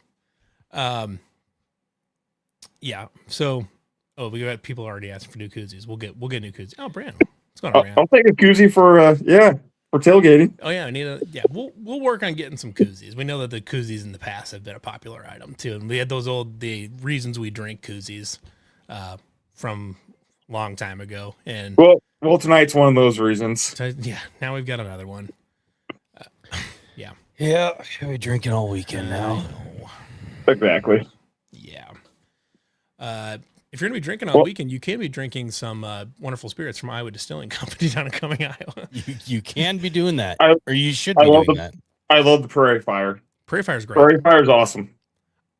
Yeah. So, we got people already asking for new koozies. We'll get new koozies. Oh, Brandon, what's going on, Brandon? I'll take a koozie for tailgating. Oh yeah, we'll work on getting some koozies. We know that the koozies in the past have been a popular item too, and we had the reasons we drink koozies from long time ago. And well, tonight's one of those reasons. Yeah, now we've got another one. Yeah, should be drinking all weekend now. Exactly. Yeah. If you're gonna be drinking all weekend, you can be drinking some wonderful spirits from Iowa Distilling Company down in Cumming, Iowa. You can be doing that, or you should be doing that. I love the Prairie Fire. Prairie Fire is great. Prairie Fire is awesome.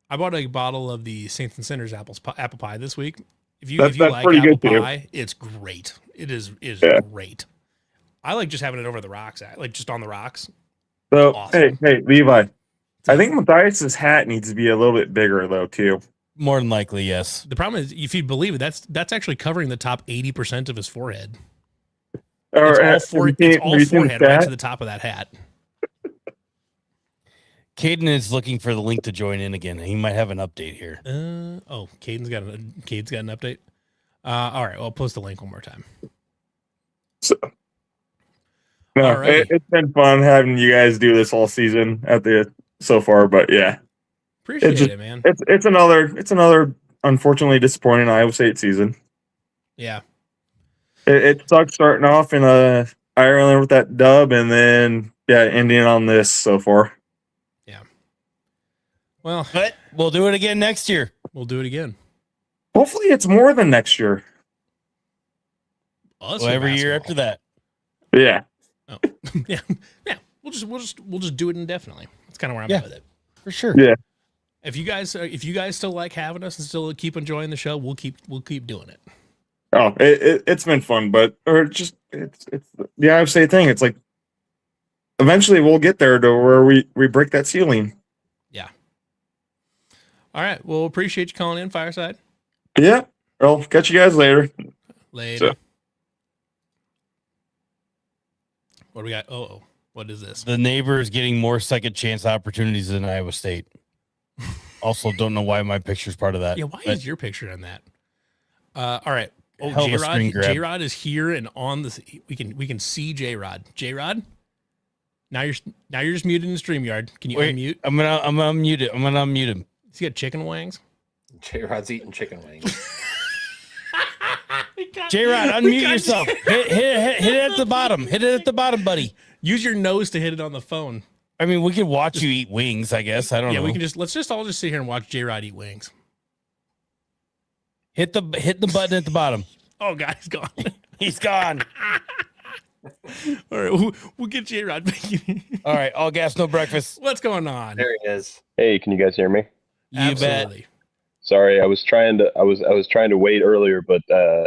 I bought a bottle of the Saints and Sinners apple pie this week. If you like apple pie, it's great. It is great. I like just having it over the rocks, like just on the rocks. So awesome. hey, Levi, I think Matthias's hat needs to be a little bit bigger though too. More than likely, yes. The problem is, if you believe it, that's actually covering the top 80% of his forehead. It's all forehead right to the top of that hat. Caden is looking for the link to join in again. He might have an update here. Caden's got an update. All right, well, I'll post the link one more time. It's been fun having you guys do this all season so far, but yeah. Appreciate just- it, man. It's another unfortunately disappointing Iowa State season. Yeah. It sucks starting off in Ireland with that dub, and then ending on this so far. Well, But we'll do it again next year. we'll do it again. Hopefully, it's more than next year. Us Well, or every year basketball? after that. Yeah. Oh, yeah. We'll just do it indefinitely. That's kind of where I'm Yeah. at with it. For sure. Yeah. If you guys still like having us and still keep enjoying the show, we'll keep doing it. Oh, it's been fun, but it's the Iowa State thing. It's like eventually we'll get there to where we break that ceiling. Yeah. All right. Well, appreciate you calling in, Fireside. Yeah. Well, catch you guys later. Later. So- What do we got? Oh, what is this? The neighbors getting more second chance opportunities than Iowa State. Also, don't know why my picture's part of that. Yeah, why but is your picture on that? All right. Oh, Hell of a screen grab. J-Rod is here and on this. We can see J-Rod. J-Rod, now you're just muted in the StreamYard. Can you Wait, unmute? I'm gonna unmute it. I'm gonna unmute him. Has he got chicken wings? J-Rod's eating chicken wings. J-Rod, unmute yourself. Hit it at the bottom. Hit it at the bottom, buddy. Use your nose to hit it on the phone. I mean, we could watch you eat wings, I guess. I don't know. We can let's just all sit here and watch J-Rod eat wings. hit the button at the bottom. Oh, God, he's gone. He's gone. All right, we'll get J-Rod back. All right, all gas, no breakfast. What's going on? There he is. Hey, can you guys hear me? You bet. Absolutely. Sorry, I was trying to wait earlier, but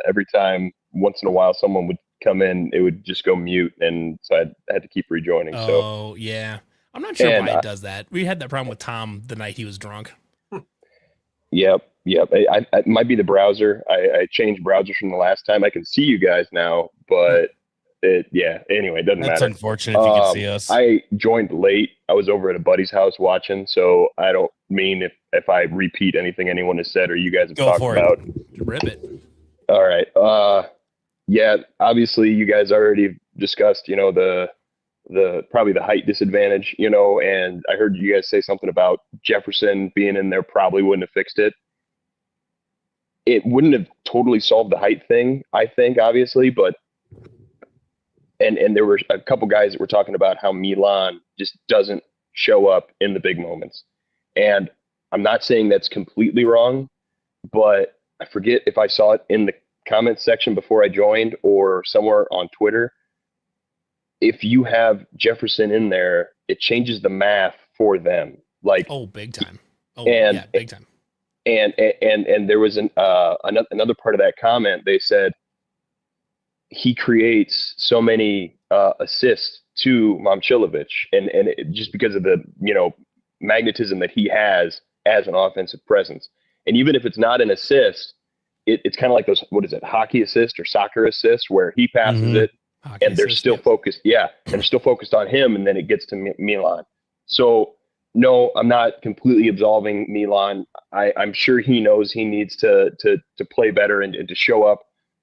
every time, once in a while, someone would come in, it would just go mute, and so I had to keep rejoining. So Oh, yeah. I'm not sure And, why it does that. We had that problem with Tom the night he was drunk. yep. It might be the browser. I changed browsers from the last time. I can see you guys now, but anyway, it doesn't That's matter. unfortunate if you can see us. I joined late. I was over at a buddy's house watching, so I don't mean if I repeat anything anyone has said or you guys have Go talked for it. about. Rip it. All right. Obviously you guys already discussed, the probably the height disadvantage, and I heard you guys say something about Jefferson being in there probably wouldn't have fixed it. It wouldn't have totally solved the height thing, I think, obviously, but and there were a couple guys that were talking about how Milan just doesn't show up in the big moments. And I'm not saying that's completely wrong, but I forget if I saw it in the comments section before I joined or somewhere on Twitter. If you have Jefferson in there, it changes the math for them. Like, Oh, big time. Oh, And- yeah, big time. and there was another part of that comment. They said he creates so many assists to Mamchilovich, and just because of the magnetism that he has as an offensive presence. And even if it's not an assist, it's kind of like those, what is it, hockey assist or soccer assist, where he passes Mhm. it Hockey and they're assist, still yep. focused. Yeah, and they're still focused on him, and then it gets to Milan. So no, I'm not completely absolving Milan. I'm sure he knows he needs to play better and to show up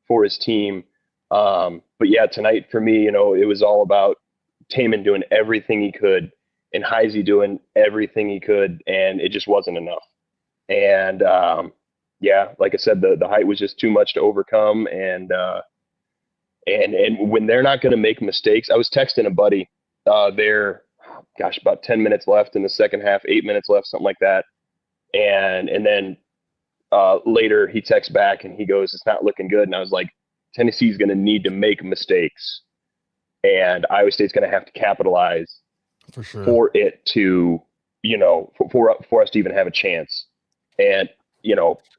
for his team. But yeah, tonight for me, it was all about Tamin doing everything he could and Heise doing everything he could, and it just wasn't enough. And like I said, the height was just too much to overcome. And when they're not going to make mistakes, I was texting a buddy about 10 minutes left in the second half, 8 minutes left, something like that. And then later he texts back and he goes, "It's not looking good." And I was like, Tennessee's going to need to make mistakes, and Iowa State's going to have to capitalize For sure. for it to, for us to even have a chance. And,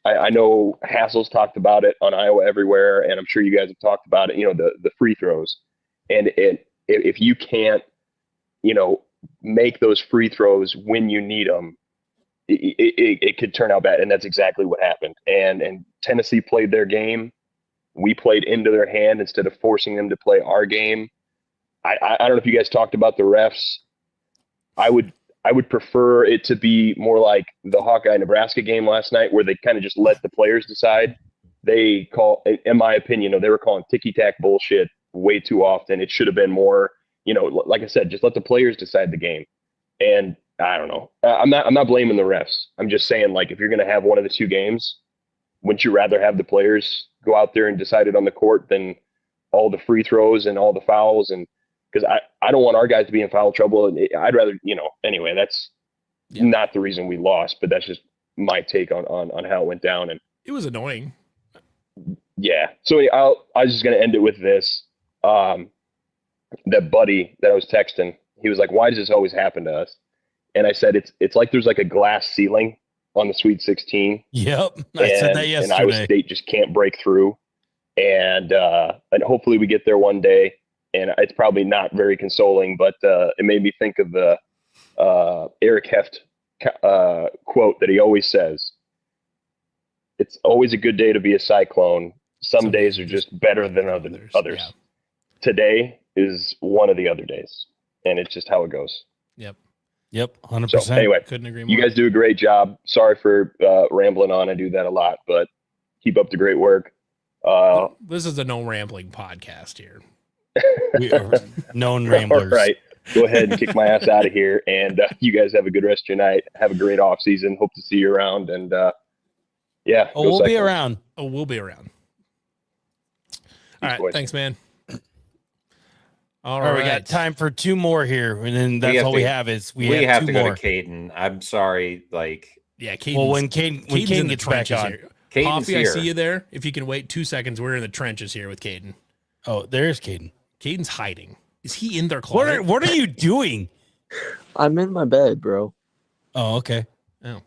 I know Hassel's talked about it on Iowa Everywhere, and I'm sure you guys have talked about it, the free throws. And if you can't, make those free throws when you need them, it could turn out bad. And that's exactly what happened. And Tennessee played their game. We played into their hand instead of forcing them to play our game. I don't know if you guys talked about the refs. I would prefer it to be more like the Hawkeye-Nebraska game last night, where they kind of just let the players decide. They call, in my opinion, they were calling ticky-tack bullshit way too often. It should have been more, like I said, just let the players decide the game. And I don't know. I'm not blaming the refs. I'm just saying, like, if you're going to have one of the two games, wouldn't you rather have the players go out there and decide it on the court than all the free throws and all the fouls? And because I don't want our guys to be in foul trouble. And I'd rather, anyway, that's not the reason we lost, but that's just my take on how it went down. And it was annoying. Yeah. So I was just going to end it with this. That buddy that I was texting, he was like, why does this always happen to us? And I said, it's like there's like a glass ceiling on the Sweet 16. Yep. I said that yesterday. And Iowa State just can't break through. And hopefully we get there one day. And it's probably not very consoling, but it made me think of the Eric Heft quote that he always says. It's always a good day to be a Cyclone. Some days are just better than others. Yeah. Today is one of the other days. And it's just how it goes. Yep, 100%. So anyway, couldn't agree more. You guys do a great job. Sorry for rambling on. I do that a lot, but keep up the great work. This is a no rambling podcast here. We are known ramblers. All right. Go ahead and kick my ass out of here. And you guys have a good rest of your night. Have a great off season. Hope to see you around. And yeah. We'll be around. We'll be around. All right. boys. Thanks, man. All right, we got time for two more here, and then that's all we have is we have to two go more. to Caden. I'm sorry, Caden. Well, when Caden gets back on, Coffee, I see you there. If you can wait 2 seconds, we're in the trenches here with Caden. Oh, there's Caden. Caden's hiding. Is he in their closet? What are you doing? I'm in my bed, bro. Oh, okay. Oh,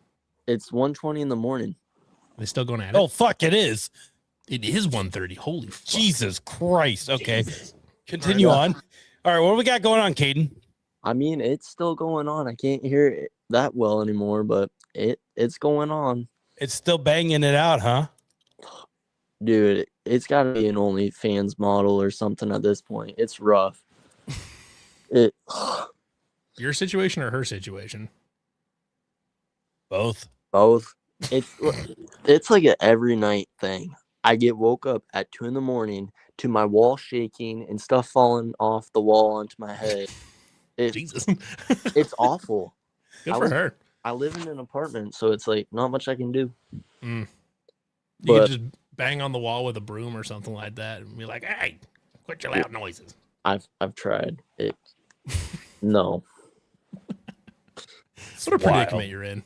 it's 1:20 in the morning. They still going at it? Oh, fuck! It is. It is 1:30. Holy fuck. Jesus Christ! Okay, continue on. All right, what do we got going on, Caden? I mean, it's still going on. I can't hear it that well anymore, but it's going on. It's still banging it out, huh? Dude, it's got to be an OnlyFans model or something at this point. It's rough. Your situation or her situation? Both. It's like an every night thing. I get woke up at 2 a.m. to my wall shaking and stuff falling off the wall onto my head. Jesus. It's awful. Good for her. I live in an apartment, so it's like not much I can do. You can just bang on the wall with a broom or something like that and be like, hey, quit your loud noises. I've tried it. No. What a predicament you're in.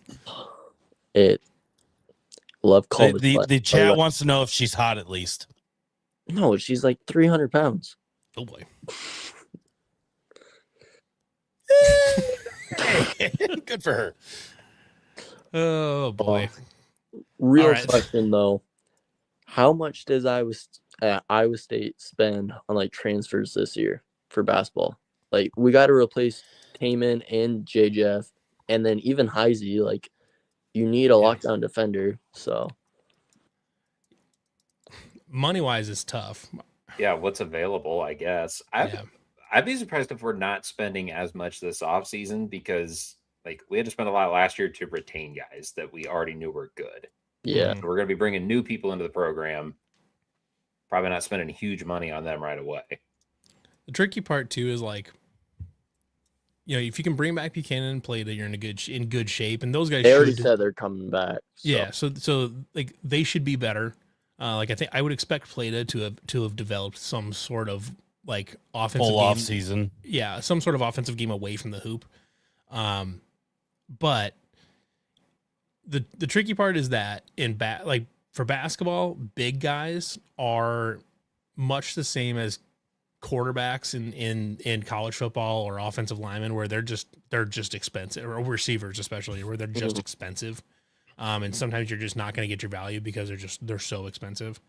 Love college. The chat wants to know if she's hot at least. No, she's like 300 pounds. Oh boy. Good for her. Oh boy. Real question though. How much does Iowa State spend on like transfers this year for basketball? Like we got to replace Tamin and JJF, and then even Heise. Like you need a lockdown defender. So money wise is tough. Yeah, what's available, I guess. I'd be surprised if we're not spending as much this offseason because we had to spend a lot last year to retain guys that we already knew were good. Yeah. So we're going to be bringing new people into the program. Probably not spending huge money on them right away. The tricky part too is if you can bring back Buchanan and Plata, you're in good shape, and those guys. They already said they're coming back. So. Yeah, so they should be better. I think I would expect Plata to have developed some sort of offensive full game. off season. Yeah, some sort of offensive game away from the hoop. But the tricky part is that for basketball, big guys are much the same as quarterbacks in college football or offensive linemen, where they're just expensive, or receivers especially, where they're just expensive. And sometimes you're just not going to get your value because they're so expensive.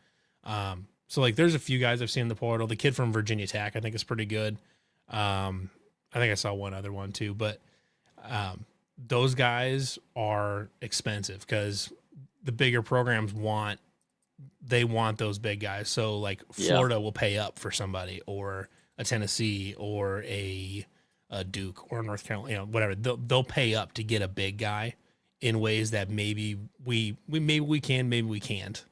So there's a few guys I've seen in the portal. The kid from Virginia Tech, I think, is pretty good. I think I saw one other one too, but those guys are expensive because the bigger programs want those big guys. So Florida will pay up for somebody, or a Tennessee, or a Duke, or North Carolina, whatever. They'll pay up to get a big guy in ways that maybe we can, maybe we can't.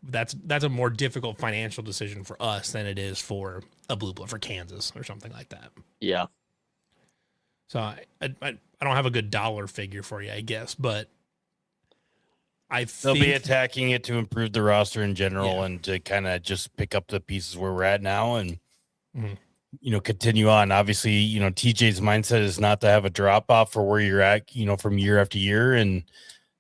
That's a more difficult financial decision for us than it is for a Blue Blood for Kansas or something like that. Yeah. So I don't have a good dollar figure for you, I guess, but they'll be attacking it to improve the roster in general and to kind of just pick up the pieces where we're at now and continue on. Obviously, TJ's mindset is not to have a drop off for where you're at, from year after year. And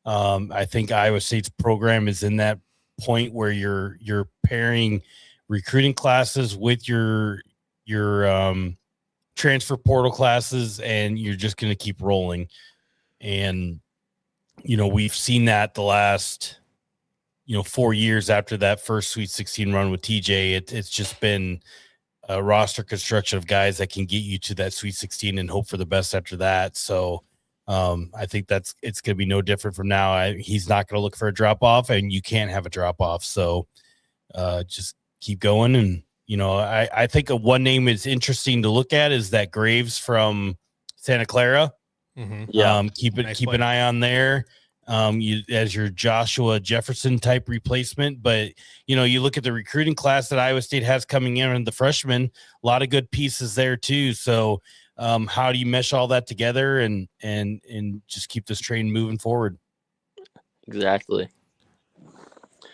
I think Iowa State's program is in that point where you're pairing recruiting classes with your transfer portal classes, and you're just going to keep rolling. And we've seen that the last 4 years after that first Sweet 16 run with TJ. It's just been a roster construction of guys that can get you to that Sweet 16 and hope for the best after that. So I think it's going to be no different from now. He's not going to look for a drop off, and you can't have a drop off. So just keep going. And I think one name is interesting to look at is that Graves from Santa Clara. Keep an eye on there. As your Joshua Jefferson type replacement, but you look at the recruiting class that Iowa State has coming in and the freshmen, a lot of good pieces there too. So how do you mesh all that together and just keep this train moving forward? Exactly.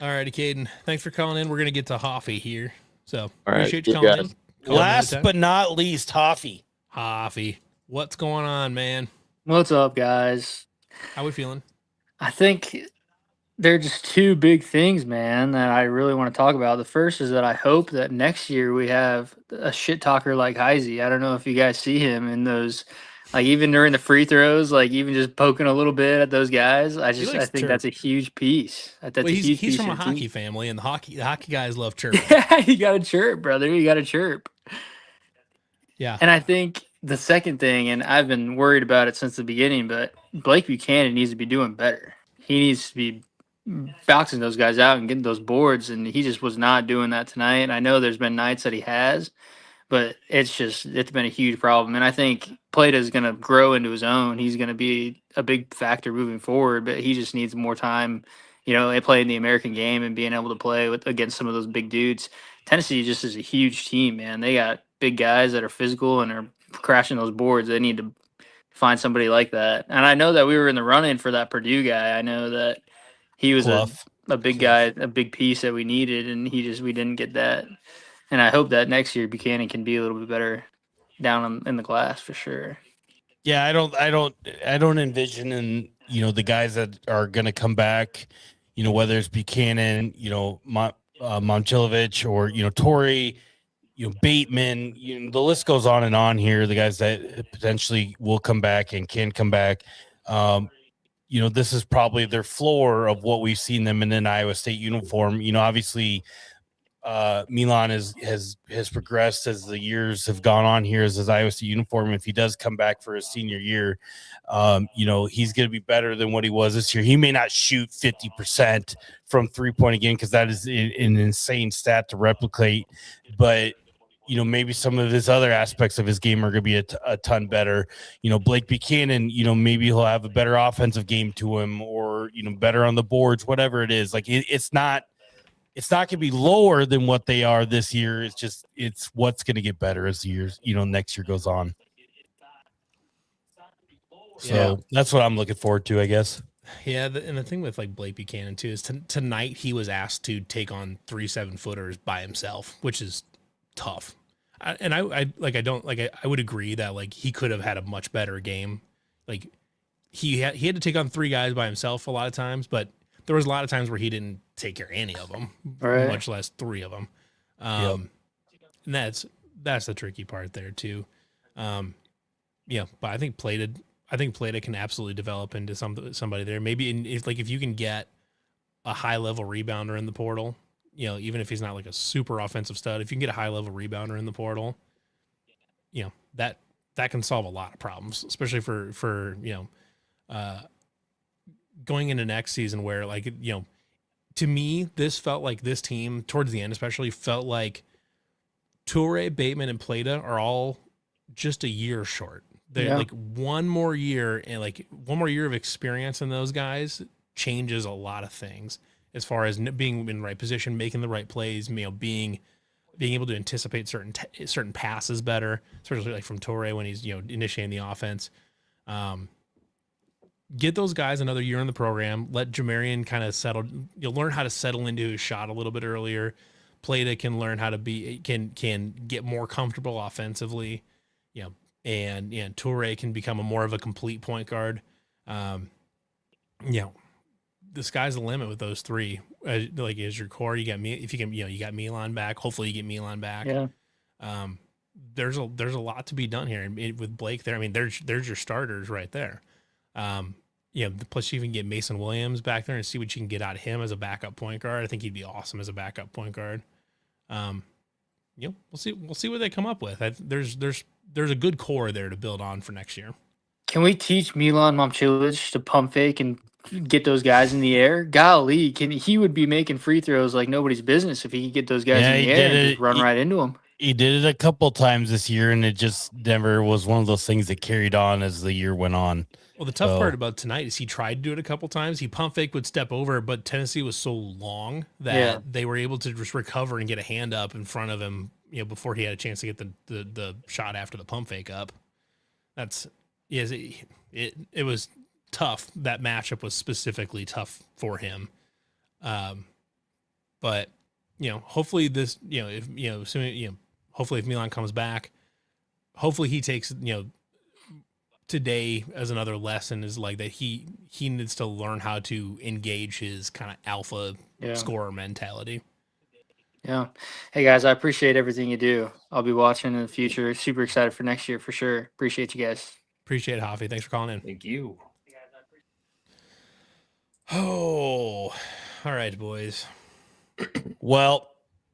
All righty, Caden. Thanks for calling in. We're gonna get to Hoffy here. So appreciate you calling in. Last but not least, Hoffy. What's going on, man? What's up, guys? How we feeling? I think there are just two big things, man, that I really want to talk about. The first is that I hope that next year we have a shit talker like Heise. I don't know if you guys see him in those, like even during the free throws, like even just poking a little bit at those guys. I think that's a huge piece. He's from a hockey family, and the hockey guys love chirp. Yeah, you got to chirp, brother. You got to chirp. Yeah. And I think the second thing, and I've been worried about it since the beginning, but Blake Buchanan needs to be doing better. He needs to be boxing those guys out and getting those boards, and he just was not doing that tonight. I know there's been nights that he has, but it's been a huge problem. And I think Plata is going to grow into his own. He's going to be a big factor moving forward, but he just needs more time, playing the American game and being able to play against some of those big dudes. Tennessee just is a huge team, man. They got big guys that are physical and are crashing those boards. They need to find somebody like that. And I know that we were in the run-in for that Purdue guy. I know that he was a big guy, a big piece that we needed, and we didn't get that. And I hope that next year Buchanan can be a little bit better down in the class for sure. Yeah, I don't envision the guys that are going to come back, whether it's Buchanan, Mamchilovich or Torrey, Bateman, the list goes on and on here. The guys that potentially will come back and can come back. This is probably their floor of what we've seen them in an Iowa State uniform. Obviously, Milan has progressed as the years have gone on here as his Iowa State uniform. If he does come back for his senior year, he's going to be better than what he was this year. He may not shoot 50% from 3-point again, because that is an insane stat to replicate, but maybe some of his other aspects of his game are going to be a ton better. Blake Buchanan, maybe he'll have a better offensive game to him, or, better on the boards, whatever it is. Like it's not going to be lower than what they are this year. It's what's going to get better as the years, next year goes on. So that's what I'm looking forward to, I guess. Yeah. And the thing with like Blake Buchanan too, is tonight he was asked to take on 3 7-footers by himself, which is tough. I would agree that like he could have had a much better game. Like he had to take on 3 guys by himself a lot of times, but there was a lot of times where he didn't take care of any of them, much less 3 of them. And that's the tricky part there too. But I think Plata can absolutely develop into somebody there. Maybe if you can get a high level rebounder in the portal, even if he's not like a super offensive stud, if you can get a high level rebounder in the portal, that can solve a lot of problems, especially for going into next season where to me, this felt like this team towards the end, especially felt like Toure, Bateman, and Plata are all just a year short. They're like one more year of experience in those guys changes a lot of things as far as being in the right position, making the right plays, being being able to anticipate certain passes better, especially like from Torre when he's initiating the offense. Get those guys another year in the program. Let Jamarian kind of settle. You'll learn how to settle into his shot a little bit earlier. Plata can learn how to can get more comfortable offensively. And Toure can become more of a complete point guard. The sky's the limit with those three. Like as your core, you got me. If you can, you got Milan back. Hopefully, you get Milan back. Yeah. There's a lot to be done here, and with Blake there. I mean, there's your starters right there. Plus you even get Mason Williams back there and see what you can get out of him as a backup point guard. I think he'd be awesome as a backup point guard. We'll see what they come up with. There's a good core there to build on for next year. Can we teach Milan Mamchilovich to pump fake and get those guys in the air? Golly, he would be making free throws like nobody's business if he could get those guys in the air and just run right into them. He did it a couple times this year, and it just never was one of those things that carried on as the year went on. Well, the tough part about tonight is he tried to do it a couple times. He pump fake would step over, but Tennessee was so long that they were able to just recover and get a hand up in front of him, before he had a chance to get the shot after the pump fake up. It was tough. That matchup was specifically tough for him. But hopefully this, hopefully if Milan comes back, hopefully he takes, today as another lesson is like that he needs to learn how to engage his kind of alpha scorer mentality. Yeah. Hey guys, I appreciate everything you do. I'll be watching in the future. Super excited for next year for sure. Appreciate you guys. Appreciate it, Hoffy. Thanks for calling in. Thank you. Oh, all right, boys. Well,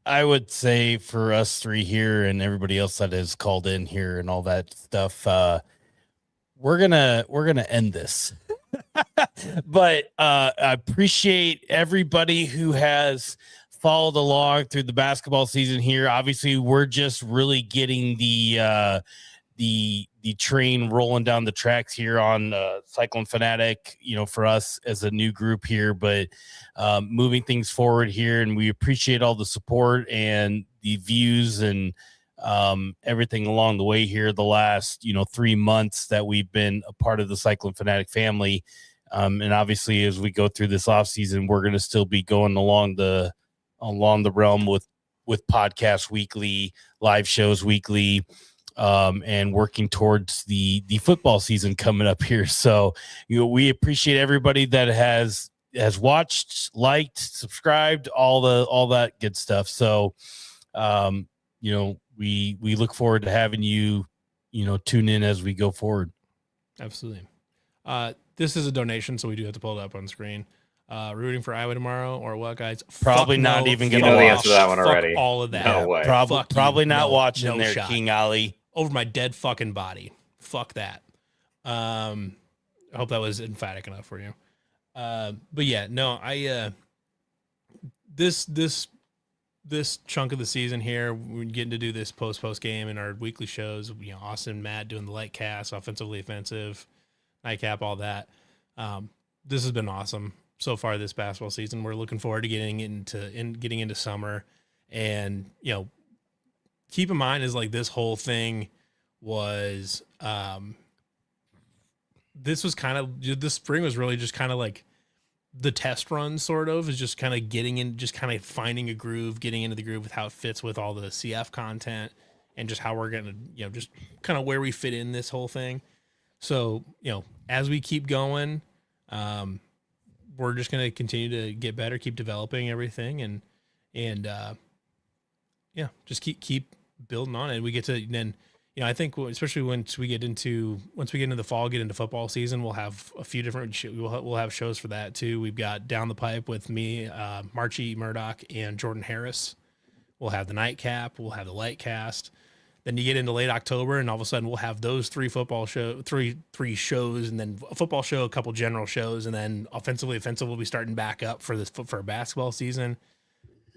I would say for us three here and everybody else that has called in here and all that stuff, we're gonna end this. But I appreciate everybody who has followed along through the basketball season here. Obviously, we're just really getting the train rolling down the tracks here on Cyclone Fanatic, for us as a new group here, but moving things forward here. And we appreciate all the support and the views and everything along the way here the last 3 months that we've been a part of the Cyclone Fanatic family. And obviously as we go through this off season, we're going to still be going along the realm with podcasts weekly, live shows weekly, and working towards the football season coming up here. So we appreciate everybody that has watched, liked, subscribed, all that good stuff. So we look forward to having you tune in as we go forward. Absolutely. This is a donation, so we do have to pull it up on screen. Rooting for Iowa tomorrow or what, guys? Probably not even going to watch. the answer to that one already. All of that. No way. Probably not watching there, shot. King Ali. Over my dead fucking body. Fuck that. I hope that was emphatic enough for you. But yeah, no, I this chunk of the season here, we're getting to do this post game in our weekly shows. Austin and Matt doing the light cast, offensively offensive, nightcap, all that. This has been awesome so far this basketball season. We're looking forward to getting into summer, and keep in mind is like this whole thing was this spring was really just kind of like the test run, sort of, is just kind of getting in, just kind of finding a groove, getting into the groove with how it fits with all the CF content and just how we're going to, just kind of where we fit in this whole thing. So, as we keep going, we're just going to continue to get better, keep developing everything, and just keep building on it. We get to then, I think especially once we get into the fall, get into football season, we'll have a few different we'll have shows for that too. We've got Down the Pipe with me, Marchie Murdoch, and Jordan Harris. We'll have the nightcap. We'll have the light cast. Then you get into late October, and all of a sudden we'll have those three shows, and then a football show, a couple general shows, and then offensive will be starting back up for a basketball season.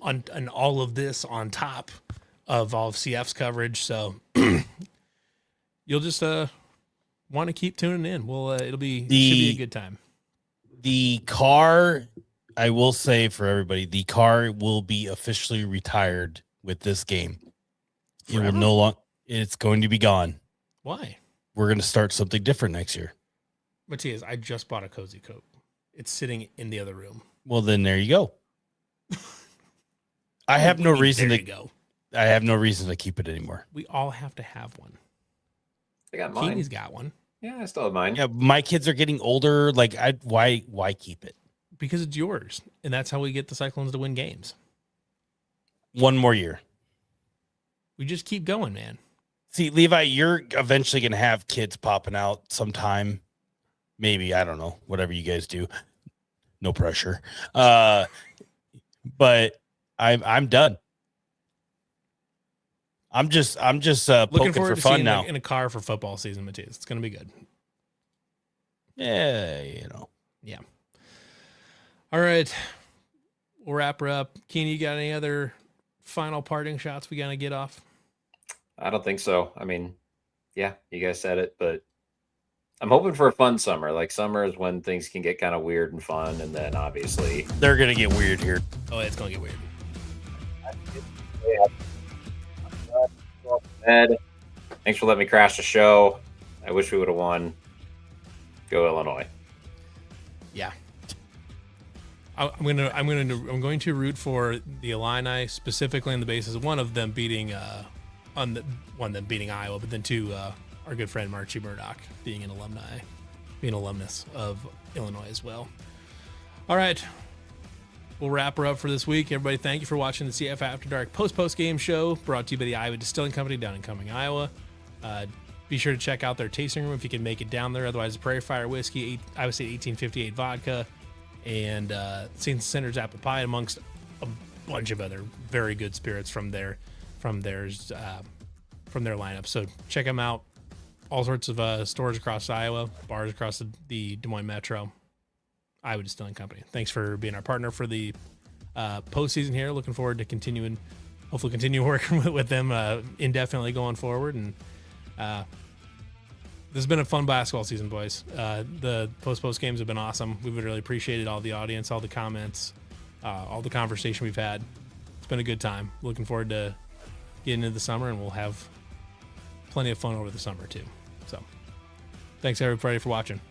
And all of this on top of all of CF's coverage. So you'll just want to keep tuning in. Should be a good time. The car, I will say for everybody, the car will be officially retired with this game. It will Forever? no longer. It's going to be gone. Why? We're going to start something different next year. Matthias, I just bought a cozy coat. It's sitting in the other room. Well, then there you go. I have no reason there to you go. I have no reason to keep it anymore. We all have to have one. I got mine. Keeney's got one. Yeah, I still have mine. Yeah, my kids are getting older. Like, why keep it? Because it's yours. And that's how we get the Cyclones to win games. One more year. We just keep going, man. See, Levi, you're eventually going to have kids popping out sometime. Maybe, I don't know, whatever you guys do. No pressure. But I'm done. I'm just Looking poking forward for to fun seeing now. in a car for football season, Matthias. It's going to be good. Yeah, you know. Yeah. All right. We'll wrap her up. Keeney, you got any other final parting shots we got to get off? I don't think so. I mean, yeah, you guys said it, but I'm hoping for a fun summer. Like, summer is when things can get kind of weird and fun, and then obviously They're going to get weird here. Oh, it's going to get weird. Ed, thanks for letting me crash the show. I wish we would have won. Go Illinois. Yeah. I'm going to root for the Illini, specifically on the basis of one of them beating beating Iowa, but then two, our good friend Marchie Murdoch being an alumnus of Illinois as well. All right. We'll wrap her up for this week. Everybody, thank you for watching the CF After Dark post-game show brought to you by the Iowa Distilling Company down in Cumming, Iowa. Be sure to check out their tasting room if you can make it down there. Otherwise, Prairie Fire Whiskey, Iowa State 1858 vodka, and St. Center's Apple Pie, amongst a bunch of other very good spirits from their lineup. So check them out. All sorts of stores across Iowa, bars across the Des Moines Metro. Iowa Distilling Company. Thanks for being our partner for the postseason here. Looking forward to hopefully continue working with them indefinitely going forward. And this has been a fun basketball season, boys. The post games have been awesome. We've really appreciated all the audience, all the comments, all the conversation we've had. It's been a good time. Looking forward to getting into the summer, and we'll have plenty of fun over the summer too. So thanks everybody for watching.